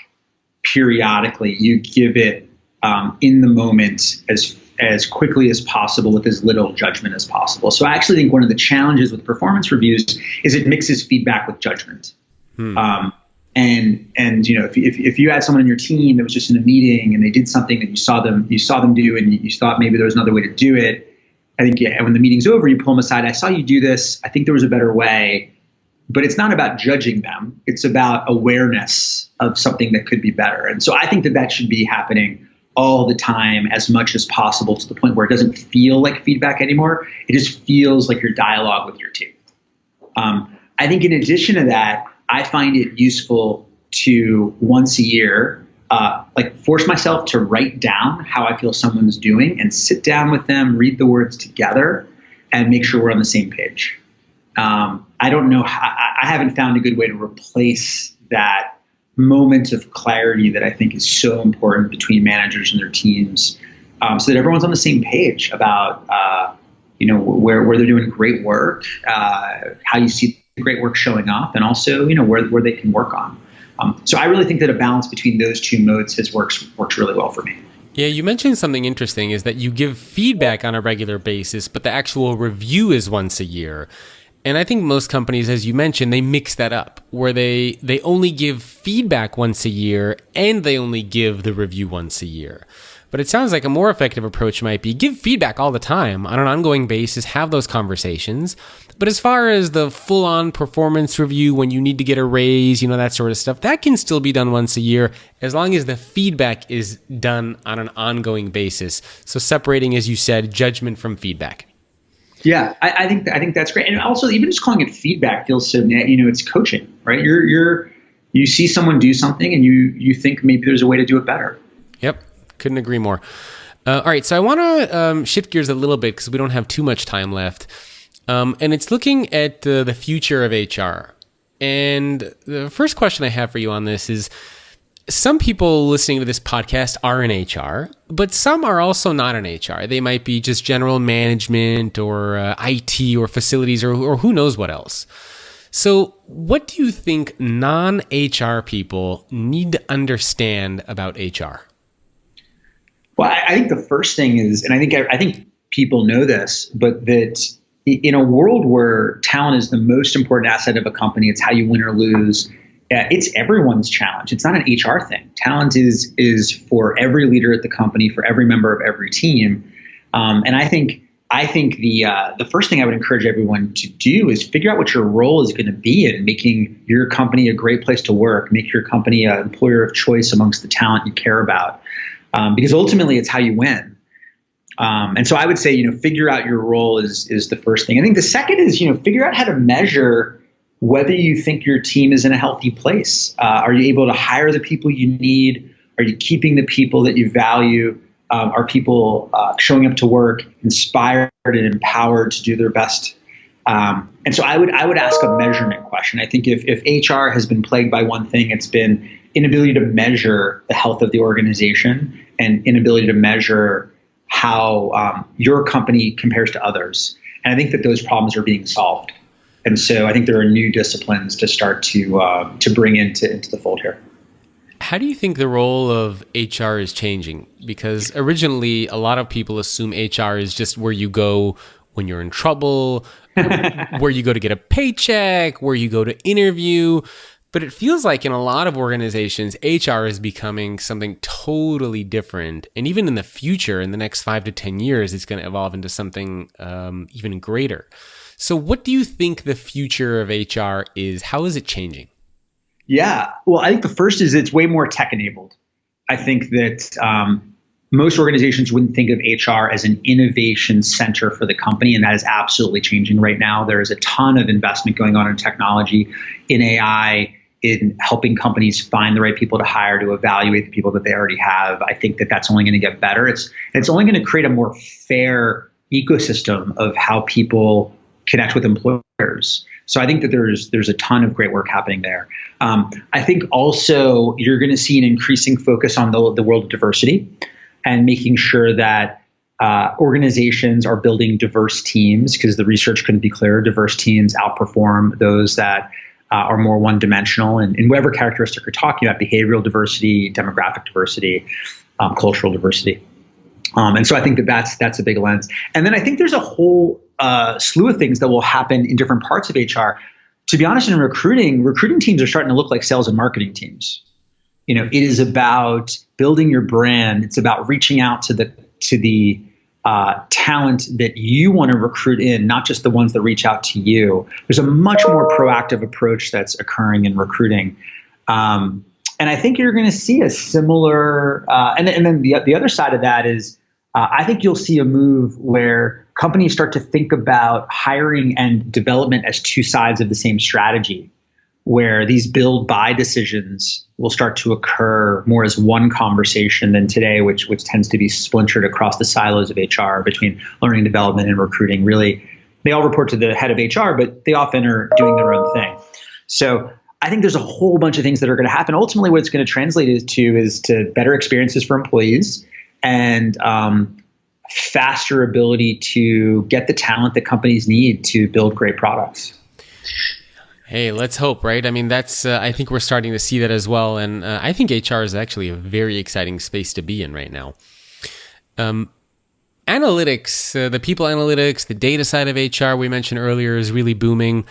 B: periodically. You give it in the moment as quickly as possible with as little judgment as possible. So I actually think one of the challenges with performance reviews is it mixes feedback with judgment. And if you had someone in your team that was just in a meeting and they did something that you saw them do and you thought maybe there was another way to do it, I think when the meeting's over, you pull them aside. I saw you do this. I think there was a better way. But it's not about judging them. It's about awareness of something that could be better. And so I think that should be happening all the time as much as possible, to the point where it doesn't feel like feedback anymore. It just feels like your dialogue with your team. I think in addition to that, I find it useful to once a year, force myself to write down how I feel someone's doing and sit down with them, read the words together, and make sure we're on the same page. I don't know. I haven't found a good way to replace that moment of clarity that I think is so important between managers and their teams, so that everyone's on the same page about, where they're doing great work, how you see the great work showing up, and also, where they can work on. So I really think that a balance between those two modes works really well for me.
A: Yeah, you mentioned something interesting, is that you give feedback on a regular basis, but the actual review is once a year. And I think most companies, as you mentioned, they mix that up, where they only give feedback once a year and they only give the review once a year. But it sounds like a more effective approach might be give feedback all the time on an ongoing basis, have those conversations. But as far as the full-on performance review, when you need to get a raise, that sort of stuff, that can still be done once a year, as long as the feedback is done on an ongoing basis. So separating, as you said, judgment from feedback.
B: Yeah, I think that's great. And also, even just calling it feedback feels so, it's coaching, right? You see someone do something and you think maybe there's a way to do it better.
A: Yep. Couldn't agree more. All right. So I want to shift gears a little bit because we don't have too much time left. And it's looking at the future of HR. And the first question I have for you on this is, some people listening to this podcast are in HR, but some are also not in HR. They might be just general management or IT or facilities or who knows what else. So what do you think non-HR people need to understand about HR?
B: Well, I think the first thing is, and I think people know this, but that in a world where talent is the most important asset of a company, it's how you win or lose. It's everyone's challenge. It's not an HR thing. Talent is for every leader at the company, for every member of every team. And I think the first thing I would encourage everyone to do is figure out what your role is going to be in making your company a great place to work, make your company an employer of choice amongst the talent you care about, because ultimately it's how you win. And so I would say, figure out your role is the first thing. I think the second is, figure out how to measure whether you think your team is in a healthy place. Are you able to hire the people you need? Are you keeping the people that you value? Are people showing up to work inspired and empowered to do their best? And so I would ask a measurement question. I think if HR has been plagued by one thing, it's been inability to measure the health of the organization and inability to measure how your company compares to others. And I think that those problems are being solved. And so I think there are new disciplines to start to bring into the fold here.
A: How do you think the role of HR is changing? Because originally, a lot of people assume HR is just where you go when you're in trouble, where you go to get a paycheck, where you go to interview. But it feels like in a lot of organizations, HR is becoming something totally different. And even in the future, in the next 5 to 10 years, it's going to evolve into something even greater. So what do you think the future of HR is? How is it changing?
B: Yeah, well, I think the first is it's way more tech enabled. I think that most organizations wouldn't think of HR as an innovation center for the company, and that is absolutely changing right now. There is a ton of investment going on in technology, in AI, in helping companies find the right people to hire, to evaluate the people that they already have. I think that that's only going to get better. It's only going to create a more fair ecosystem of how people connect with employers. So I think that there's a ton of great work happening there. I think also you're going to see an increasing focus on the world of diversity and making sure that organizations are building diverse teams, because the research couldn't be clearer. Diverse teams outperform those that are more one-dimensional, and in whatever characteristic you're talking about: behavioral diversity, demographic diversity, cultural diversity. And so I think that's a big lens. And then I think there's a whole slew of things that will happen in different parts of HR. To be honest, in recruiting teams are starting to look like sales and marketing teams. It is about building your brand. It's about reaching out to the talent that you want to recruit in, not just the ones that reach out to you. There's a much more proactive approach that's occurring in recruiting. And I think you're going to see a similar, and then the other side of that is, I think you'll see a move where companies start to think about hiring and development as two sides of the same strategy, where these build-buy decisions will start to occur more as one conversation than today, which tends to be splintered across the silos of HR between learning, development, and recruiting. Really, they all report to the head of HR, but they often are doing their own thing. So I think there's a whole bunch of things that are going to happen. Ultimately, what it's going to translate is to better experiences for employees and faster ability to get the talent that companies need to build great products.
A: Hey, let's hope, right? I mean, that's, I think we're starting to see that as well. And I think HR is actually a very exciting space to be in right now. Analytics, the people analytics, the data side of HR we mentioned earlier is really booming.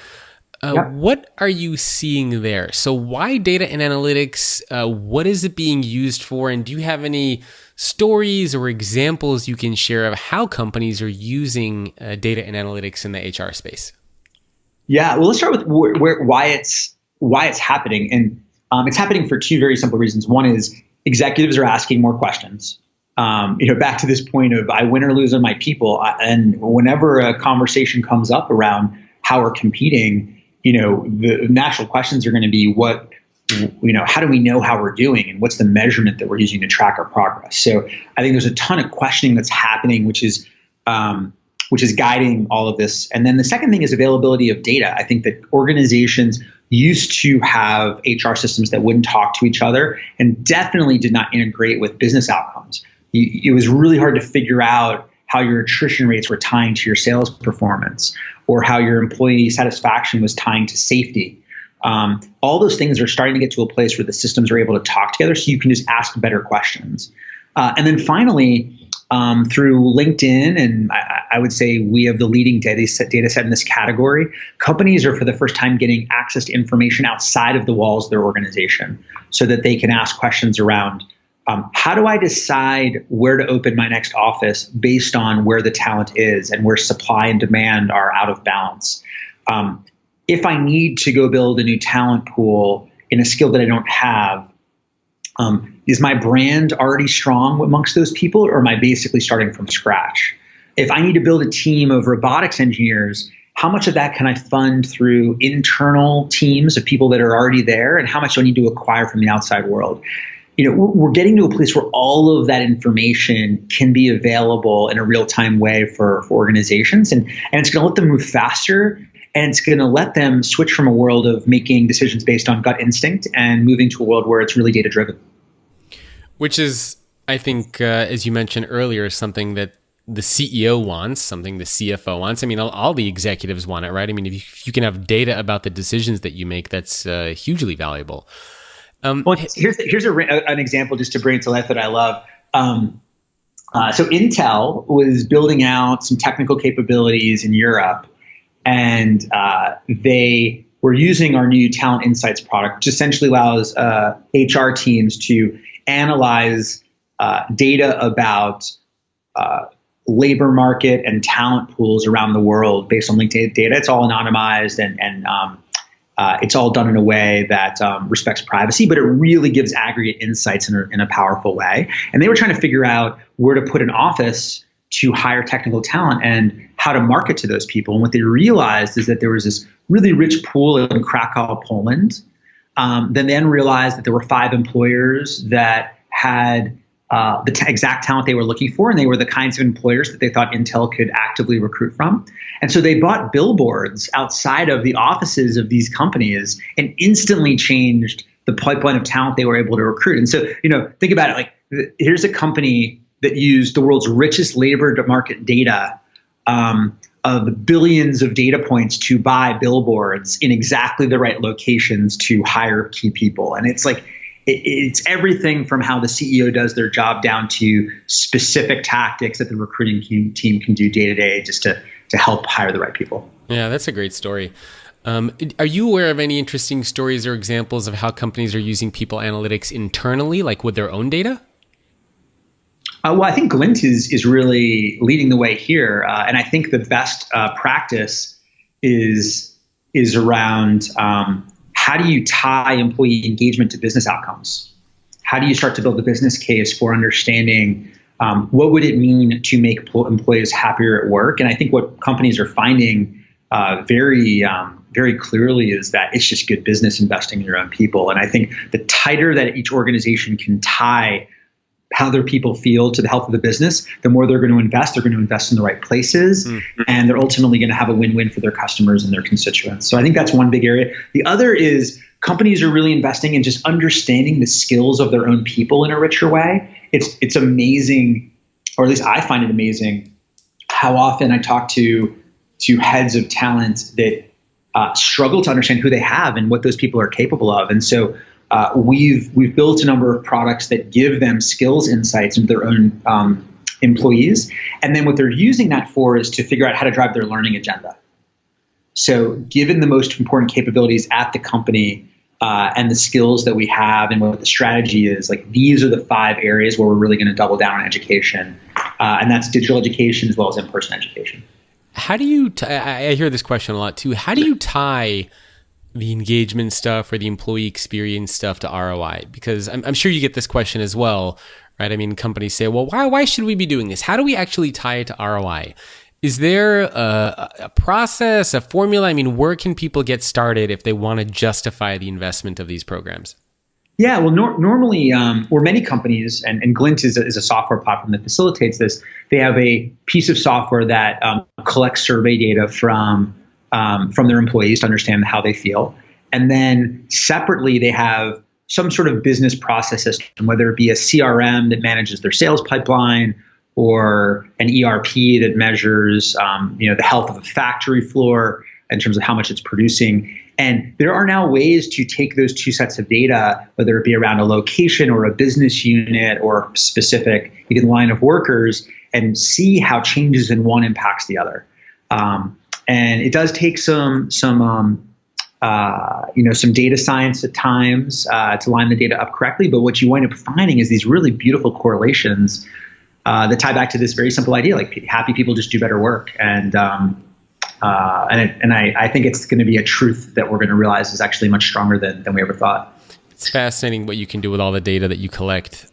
B: Yep.
A: What are you seeing there? So why data and analytics? What is it being used for? And do you have any stories or examples you can share of how companies are using data and analytics in the HR space?
B: Yeah, well, let's start with why it's happening, and it's happening for two very simple reasons. One is executives are asking more questions. Back to this point of I win or lose on my people, and whenever a conversation comes up around how we're competing, the natural questions are going to be how do we know how we're doing, and what's the measurement that we're using to track our progress? So I think there's a ton of questioning that's happening, which is guiding all of this. And then the second thing is availability of data. I think that organizations used to have HR systems that wouldn't talk to each other and definitely did not integrate with business outcomes. It was really hard to figure out how your attrition rates were tying to your sales performance, or how your employee satisfaction was tying to safety. All those things are starting to get to a place where the systems are able to talk together, so you can just ask better questions. And then finally, through LinkedIn, and I would say we have the leading data set in this category, companies are for the first time getting access to information outside of the walls of their organization, so that they can ask questions around how do I decide where to open my next office based on where the talent is and where supply and demand are out of balance. If I need to go build a new talent pool in a skill that I don't have, is my brand already strong amongst those people, or am I basically starting from scratch? If I need to build a team of robotics engineers, how much of that can I fund through internal teams of people that are already there, and how much do I need to acquire from the outside world? We're getting to a place where all of that information can be available in a real-time way for organizations, and it's going to let them move faster, and it's going to let them switch from a world of making decisions based on gut instinct and moving to a world where it's really data-driven. Which
A: is, I think, as you mentioned earlier, something that the CEO wants, something the CFO wants. I mean, all the executives want it, right? I mean, if you can have data about the decisions that you make, that's hugely valuable.
B: Well, here's an example just to bring it to life that I love. So Intel was building out some technical capabilities in Europe, and they were using our new Talent Insights product, which essentially allows HR teams to analyze data about labor market and talent pools around the world based on LinkedIn data. It's all anonymized It's all done in a way that respects privacy, but it really gives aggregate insights in a powerful way. And they were trying to figure out where to put an office to hire technical talent and how to market to those people. And what they realized is that there was this really rich pool in Krakow, Poland. Then realized that there were 5 employers that had the exact talent they were looking for, and they were the kinds of employers that they thought Intel could actively recruit from. And so they bought billboards outside of the offices of these companies and instantly changed the pipeline of talent they were able to recruit. And so, think about it, like here's a company that used the world's richest labor market data of billions of data points to buy billboards in exactly the right locations to hire key people. And it's like, it's everything from how the CEO does their job down to specific tactics that the recruiting team can do day to day just to help hire the right people.
A: Yeah, that's a great story. Are you aware of any interesting stories or examples of how companies are using people analytics internally, like with their own data?
B: Well, I think Glint is really leading the way here. And I think the best practice is around how do you tie employee engagement to business outcomes? How do you start to build a business case for understanding what would it mean to make employees happier at work? And I think what companies are finding very clearly is that it's just good business investing in your own people. And I think the tighter that each organization can tie how their people feel to the health of the business, the more they're going to invest. They're going to invest in the right places, and they're ultimately going to have a win-win for their customers and their constituents. So I think that's one big area. The other is companies are really investing in just understanding the skills of their own people in a richer way. It's amazing, or at least I find it amazing, how often I talk to heads of talent that struggle to understand who they have and what those people are capable of. And so we've built a number of products that give them skills insights into their own employees. And then what they're using that for is to figure out how to drive their learning agenda. So given the most important capabilities at the company and the skills that we have and what the strategy is, like these are the 5 areas where we're really going to double down on education. And that's digital education as well as in-person education.
A: How do you, I hear this question a lot too, how do you tie the engagement stuff or the employee experience stuff to ROI? Because I'm sure you get this question as well, right? I mean, companies say, well, why should we be doing this? How do we actually tie it to ROI? Is there a process, a formula? I mean, where can people get started if they want to justify the investment of these programs?
B: Yeah, well, normally, or many companies, and Glint is a software platform that facilitates this, they have a piece of software that collects survey data from their employees to understand how they feel. And then separately, they have some sort of business process system, whether it be a CRM that manages their sales pipeline or an ERP that measures the health of a factory floor in terms of how much it's producing. And there are now ways to take those 2 sets of data, whether it be around a location or a business unit or specific line of workers, and see how changes in one impacts the other. And it does take some data science at times to line the data up correctly. But what you wind up finding is these really beautiful correlations that tie back to this very simple idea: like happy people just do better work. And I think it's going to be a truth that we're going to realize is actually much stronger than we ever thought.
A: It's fascinating what you can do with all the data that you collect.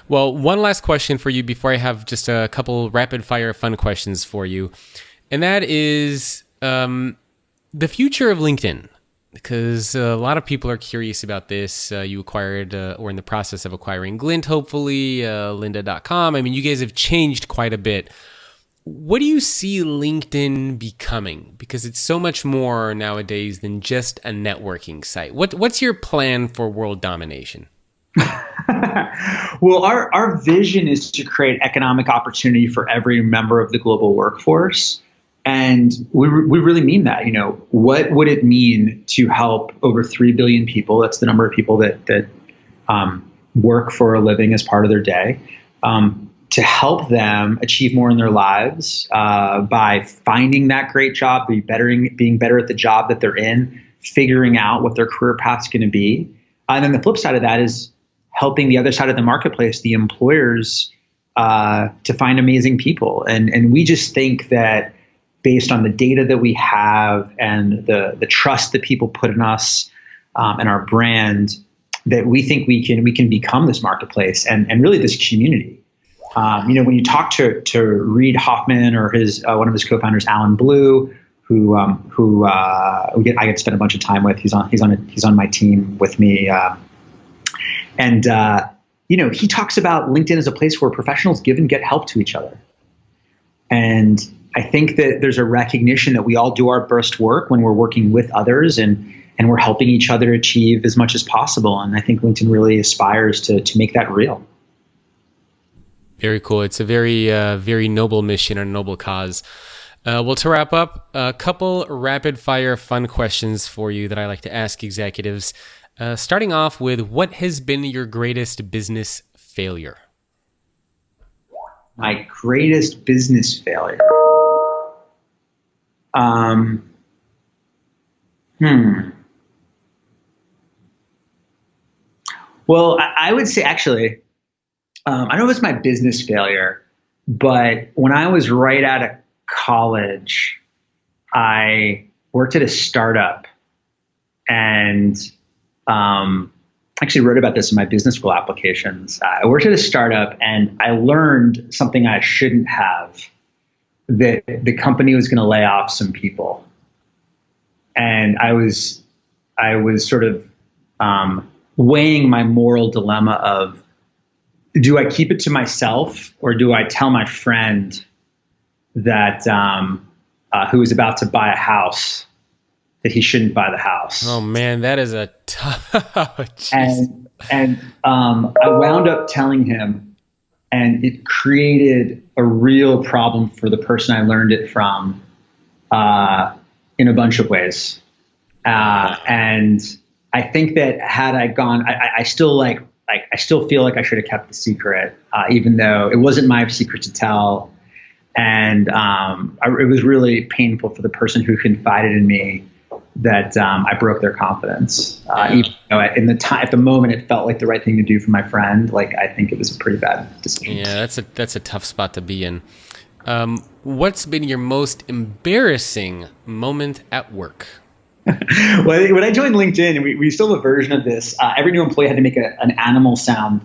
A: Well, one last question for you before I have just a couple rapid fire fun questions for you. And that is the future of LinkedIn, because a lot of people are curious about this. You acquired or in the process of acquiring Glint, hopefully, lynda.com. I mean, you guys have changed quite a bit. What do you see LinkedIn becoming? Because it's so much more nowadays than just a networking site. What's your plan for world domination?
B: Well, our vision is to create economic opportunity for every member of the global workforce. And we really mean that. What would it mean to help over 3 billion people? That's the number of people that work for a living as part of their day. To help them achieve more in their lives by finding that great job, being better at the job that they're in, figuring out what their career path's going to be. And then the flip side of that is helping the other side of the marketplace, the employers, to find amazing people. And we just think that based on the data that we have and the trust that people put in us and our brand, that we think we can become this marketplace and really this community. When you talk to Reid Hoffman or his one of his co-founders, Alan Blue, who I get to spend a bunch of time with. He's on my team with me, he talks about LinkedIn as a place where professionals give and get help to each other. And I think that there's a recognition that we all do our best work when we're working with others and we're helping each other achieve as much as possible. And I think LinkedIn really aspires to make that real.
A: Very cool. It's a very, very noble mission and a noble cause. Well, to wrap up, a couple rapid fire fun questions for you that I like to ask executives. Starting off with, what has been your greatest business failure?
B: My greatest business failure. Well, I would say actually, I don't know if it's my business failure, but when I was right out of college, I worked at a startup and actually wrote about this in my business school applications. I worked at a startup and I learned something I shouldn't have, that the company was going to lay off some people. And I was sort of weighing my moral dilemma of, do I keep it to myself or do I tell my friend that who was about to buy a house that he shouldn't buy the house?
A: Oh man, that is a tough.
B: and I wound up telling him, and it created a real problem for the person I learned it from in a bunch of ways. And I think that had I gone, I still feel like I should have kept the secret, even though it wasn't my secret to tell. And it was really painful for the person who confided in me that I broke their confidence. Even though at the moment it felt like the right thing to do for my friend, I think it was a pretty bad decision.
A: Yeah, that's a tough spot to be in. What's been your most embarrassing moment at work?
B: Well, when I joined LinkedIn, we still have a version of this. Every new employee had to make an animal sound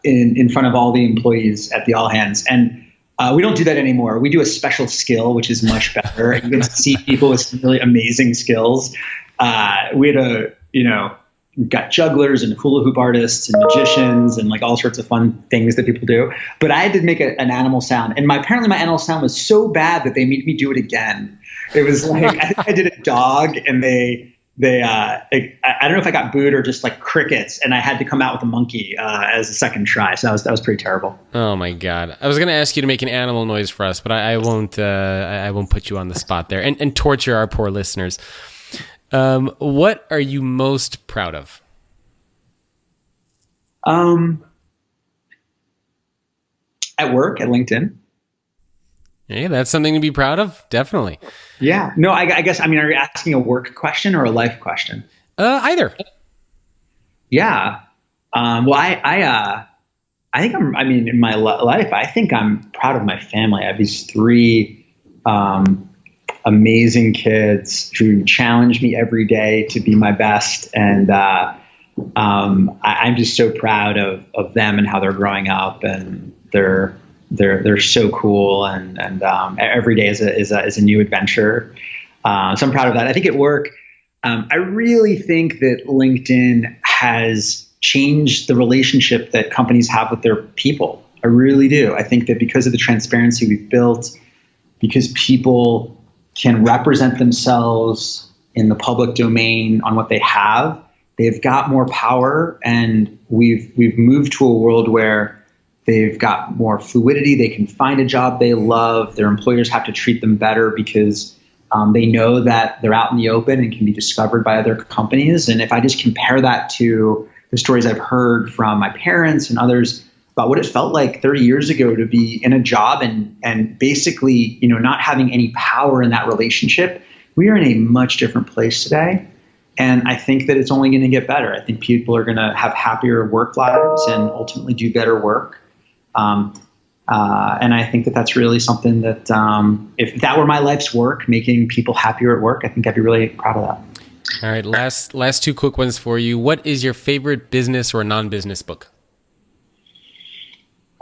B: in front of all the employees at the all hands. And we don't do that anymore. We do a special skill, which is much better. You can see people with some really amazing skills. We had got jugglers and hula hoop artists and magicians and all sorts of fun things that people do. But I had to make an animal sound. And apparently my animal sound was so bad that they made me do it again. It was I did a dog and I don't know if I got booed or just crickets, and I had to come out with a monkey as a second try. So that was pretty terrible.
A: Oh my God. I was going to ask you to make an animal noise for us, but I won't put you on the spot there and torture our poor listeners. What are you most proud of?
B: At work, at LinkedIn.
A: Yeah, that's something to be proud of. Definitely.
B: Yeah. No, I guess, are you asking a work question or a life question?
A: Either.
B: Yeah. Well, I think in my life, I think I'm proud of my family. I have these three amazing kids who challenge me every day to be my best. And I'm just so proud of them and how they're growing up, and they're so cool, and every day is a new adventure. So I'm proud of that. I think at work, I really think that LinkedIn has changed the relationship that companies have with their people. I really do. I think that because of the transparency we've built, because people can represent themselves in the public domain on what they have, they've got more power, and we've moved to a world where they've got more fluidity. They can find a job they love. Their employers have to treat them better because they know that they're out in the open and can be discovered by other companies. And if I just compare that to the stories I've heard from my parents and others about what it felt like 30 years ago to be in a job and basically, not having any power in that relationship, we are in a much different place today. And I think that it's only going to get better. I think people are going to have happier work lives and ultimately do better work. And I think that that's really something that if that were my life's work, making people happier at work, I think I'd be really proud of that.
A: All right, last two quick ones for you. What is your favorite business or non-business book?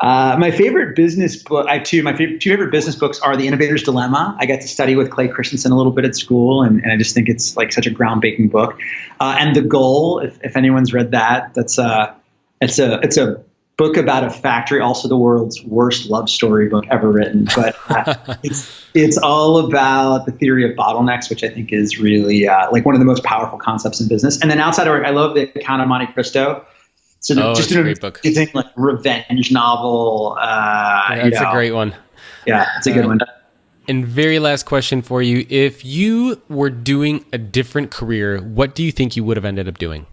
B: My favorite business book, my two favorite business books are The Innovator's Dilemma. I got to study with Clay Christensen a little bit at school, and I just think it's like such a groundbreaking book. And The Goal, if anyone's read that, it's a book about a factory, also the world's worst love story book ever written. But it's all about the theory of bottlenecks, which I think is really like one of the most powerful concepts in business. And then outside of work, I love The Count of Monte Cristo. So just
A: it's a great book.
B: It's like revenge novel.
A: That's a great one.
B: Yeah, it's a good one.
A: And very last question for you. If you were doing a different career, what do you think you would have ended up doing?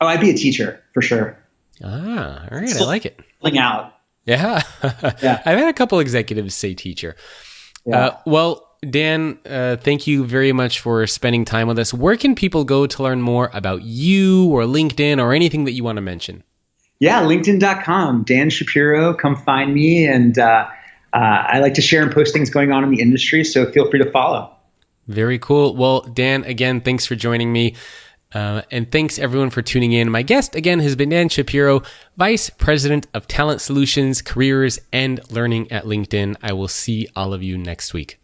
B: Oh, I'd be a teacher for sure.
A: Ah, all right. I like it.
B: Filling out.
A: Yeah.
B: Yeah.
A: I've had a couple executives say teacher.
B: Yeah.
A: Well, Dan, thank you very much for spending time with us. Where can people go to learn more about you or LinkedIn or anything that you want to mention?
B: Yeah, LinkedIn.com, Dan Shapiro, come find me. And I like to share and post things going on in the industry, so feel free to follow.
A: Very cool. Well, Dan, again, thanks for joining me. And thanks everyone for tuning in. My guest again has been Dan Shapiro, Vice President of Talent Solutions, Careers, and Learning at LinkedIn. I will see all of you next week.